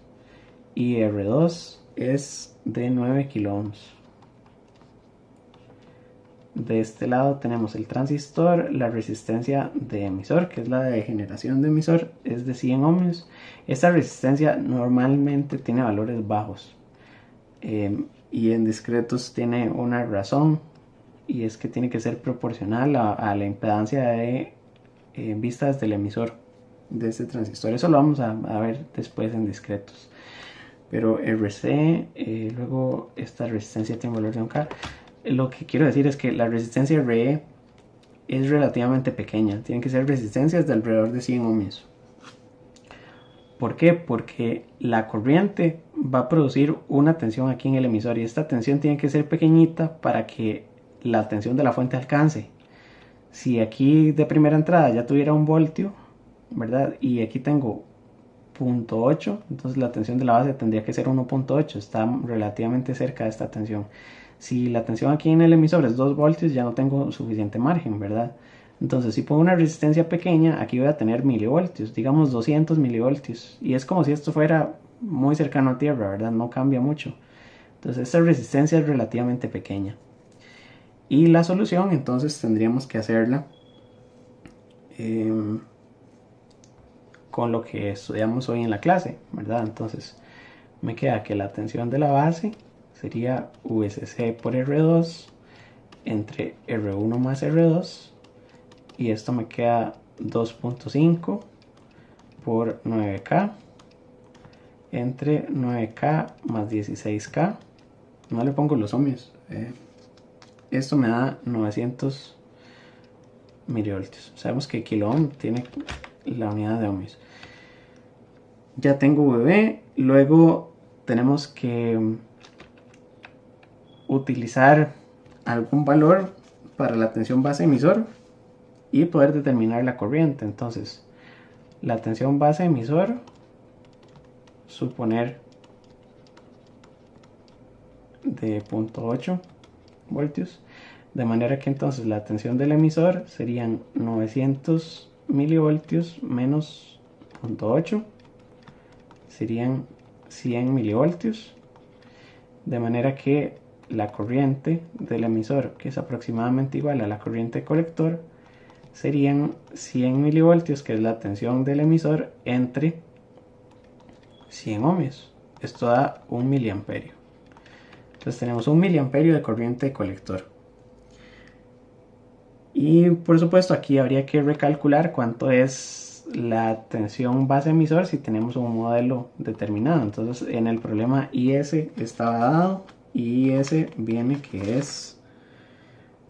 y R2 es de 9 kilo ohms. De este lado tenemos el transistor, la resistencia de emisor, que es la de generación de emisor, es de 100 ohms. Esta resistencia normalmente tiene valores bajos y en discretos tiene una razón, y es que tiene que ser proporcional a la impedancia de vistas del emisor de este transistor. Eso lo vamos a ver después en discretos. Pero RC, luego esta resistencia tiene valor de 1K. Lo que quiero decir es que la resistencia RE es relativamente pequeña. Tienen que ser resistencias de alrededor de 100 ohms. ¿Por qué? Porque la corriente va a producir una tensión aquí en el emisor y esta tensión tiene que ser pequeñita para que la tensión de la fuente alcance. Si aquí de primera entrada ya tuviera 1 voltio, ¿verdad? Y aquí tengo 0.8, entonces la tensión de la base tendría que ser 1.8, está relativamente cerca de esta tensión. Si la tensión aquí en el emisor es 2 voltios, ya no tengo suficiente margen, ¿verdad? Entonces, si pongo una resistencia pequeña, aquí voy a tener milivoltios, digamos 200 milivoltios. Y es como si esto fuera muy cercano a tierra, ¿verdad? No cambia mucho. Entonces, esta resistencia es relativamente pequeña. Y la solución, entonces, tendríamos que hacerla con lo que estudiamos hoy en la clase, ¿verdad? Entonces, me queda que la tensión de la base sería VCC por R2 entre R1 más R2. Y esto me queda 2.5 por 9K entre 9K más 16K. No le pongo los ohmios. Esto me da 900 milivoltios. Sabemos que kilo ohm tiene la unidad de ohmios. Ya tengo VB. Luego tenemos que utilizar algún valor para la tensión base emisor y poder determinar la corriente. Entonces, la tensión base emisor, suponer de 0.8 voltios, de manera que entonces la tensión del emisor serían 900 milivoltios menos 0.8, serían 100 milivoltios, de manera que la corriente del emisor, que es aproximadamente igual a la corriente colector, serían 100 milivoltios, que es la tensión del emisor, entre 100 ohmios. Esto da 1 miliamperio. Entonces tenemos 1 miliamperio de corriente de colector. Y por supuesto aquí habría que recalcular cuánto es la tensión base emisor si tenemos un modelo determinado. Entonces en el problema IS estaba dado y IS viene que es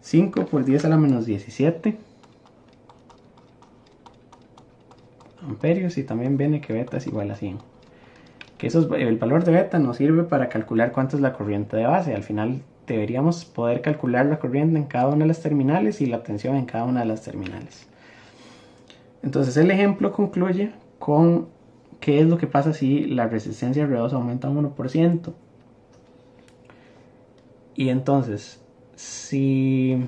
5 por 10 a la menos 17 amperios, y también viene que beta es igual a 100. Que el valor de beta nos sirve para calcular cuánto es la corriente de base. Al final deberíamos poder calcular la corriente en cada una de las terminales y la tensión en cada una de las terminales. Entonces el ejemplo concluye con qué es lo que pasa si la resistencia R2 aumenta un 1%. Y entonces, si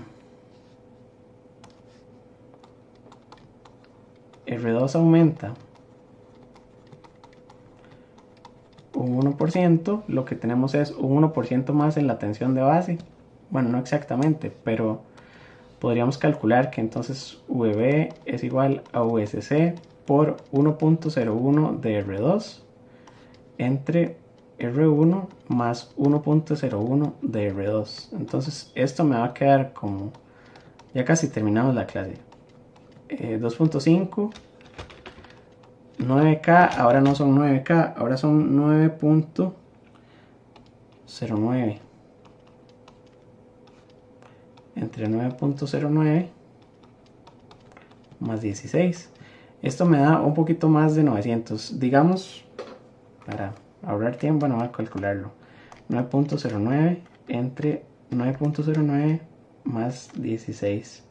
R2 aumenta un 1%, lo que tenemos es un 1% más en la tensión de base. Bueno, no exactamente, pero podríamos calcular que entonces VB es igual a VSC por 1.01 de R2 entre R1 más 1.01 de R2. Entonces esto me va a quedar como, ya casi terminamos la clase, 2.5, 9K, ahora no son 9K, ahora son 9.09 entre 9.09 más 16. Esto me da un poquito más de 900, digamos, para ahorrar tiempo no voy a calcularlo. 9.09 entre 9.09 más 16.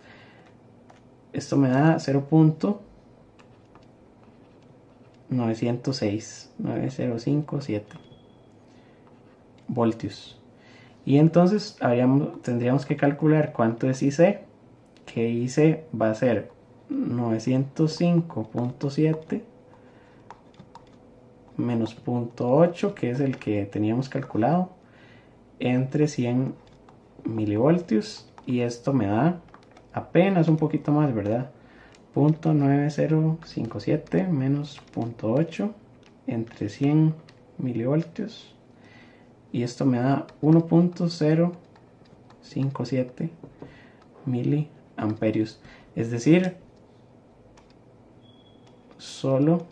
Esto me da 0.906 voltios. Y entonces tendríamos que calcular cuánto es IC, que IC va a ser 905.7 menos 0.8, que es el que teníamos calculado, entre 100 milivoltios, y esto me da apenas un poquito más, ¿verdad? 0.9057 menos 0.8 entre 100 milivoltios, y esto me da 1.057 miliamperios, es decir, solo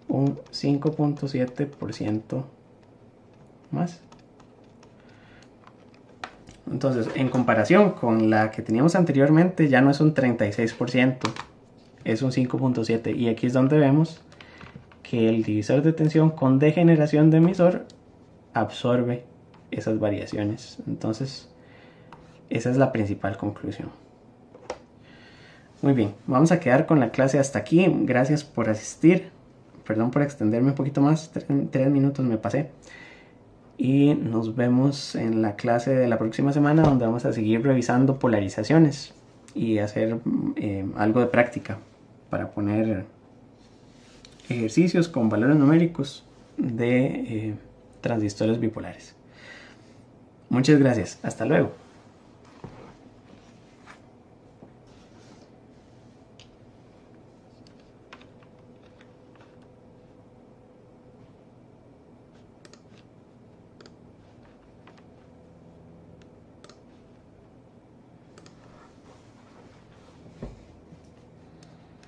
un 5.7% más. Entonces, en comparación con la que teníamos anteriormente, ya no es un 36%, es un 5.7%. Y aquí es donde vemos que el divisor de tensión con degeneración de emisor absorbe esas variaciones. Entonces, esa es la principal conclusión. Muy bien, vamos a quedar con la clase hasta aquí. Gracias por asistir. Perdón por extenderme un poquito más, 3 minutos me pasé. Y nos vemos en la clase de la próxima semana, donde vamos a seguir revisando polarizaciones y hacer algo de práctica para poner ejercicios con valores numéricos de transistores bipolares. Muchas gracias, hasta luego.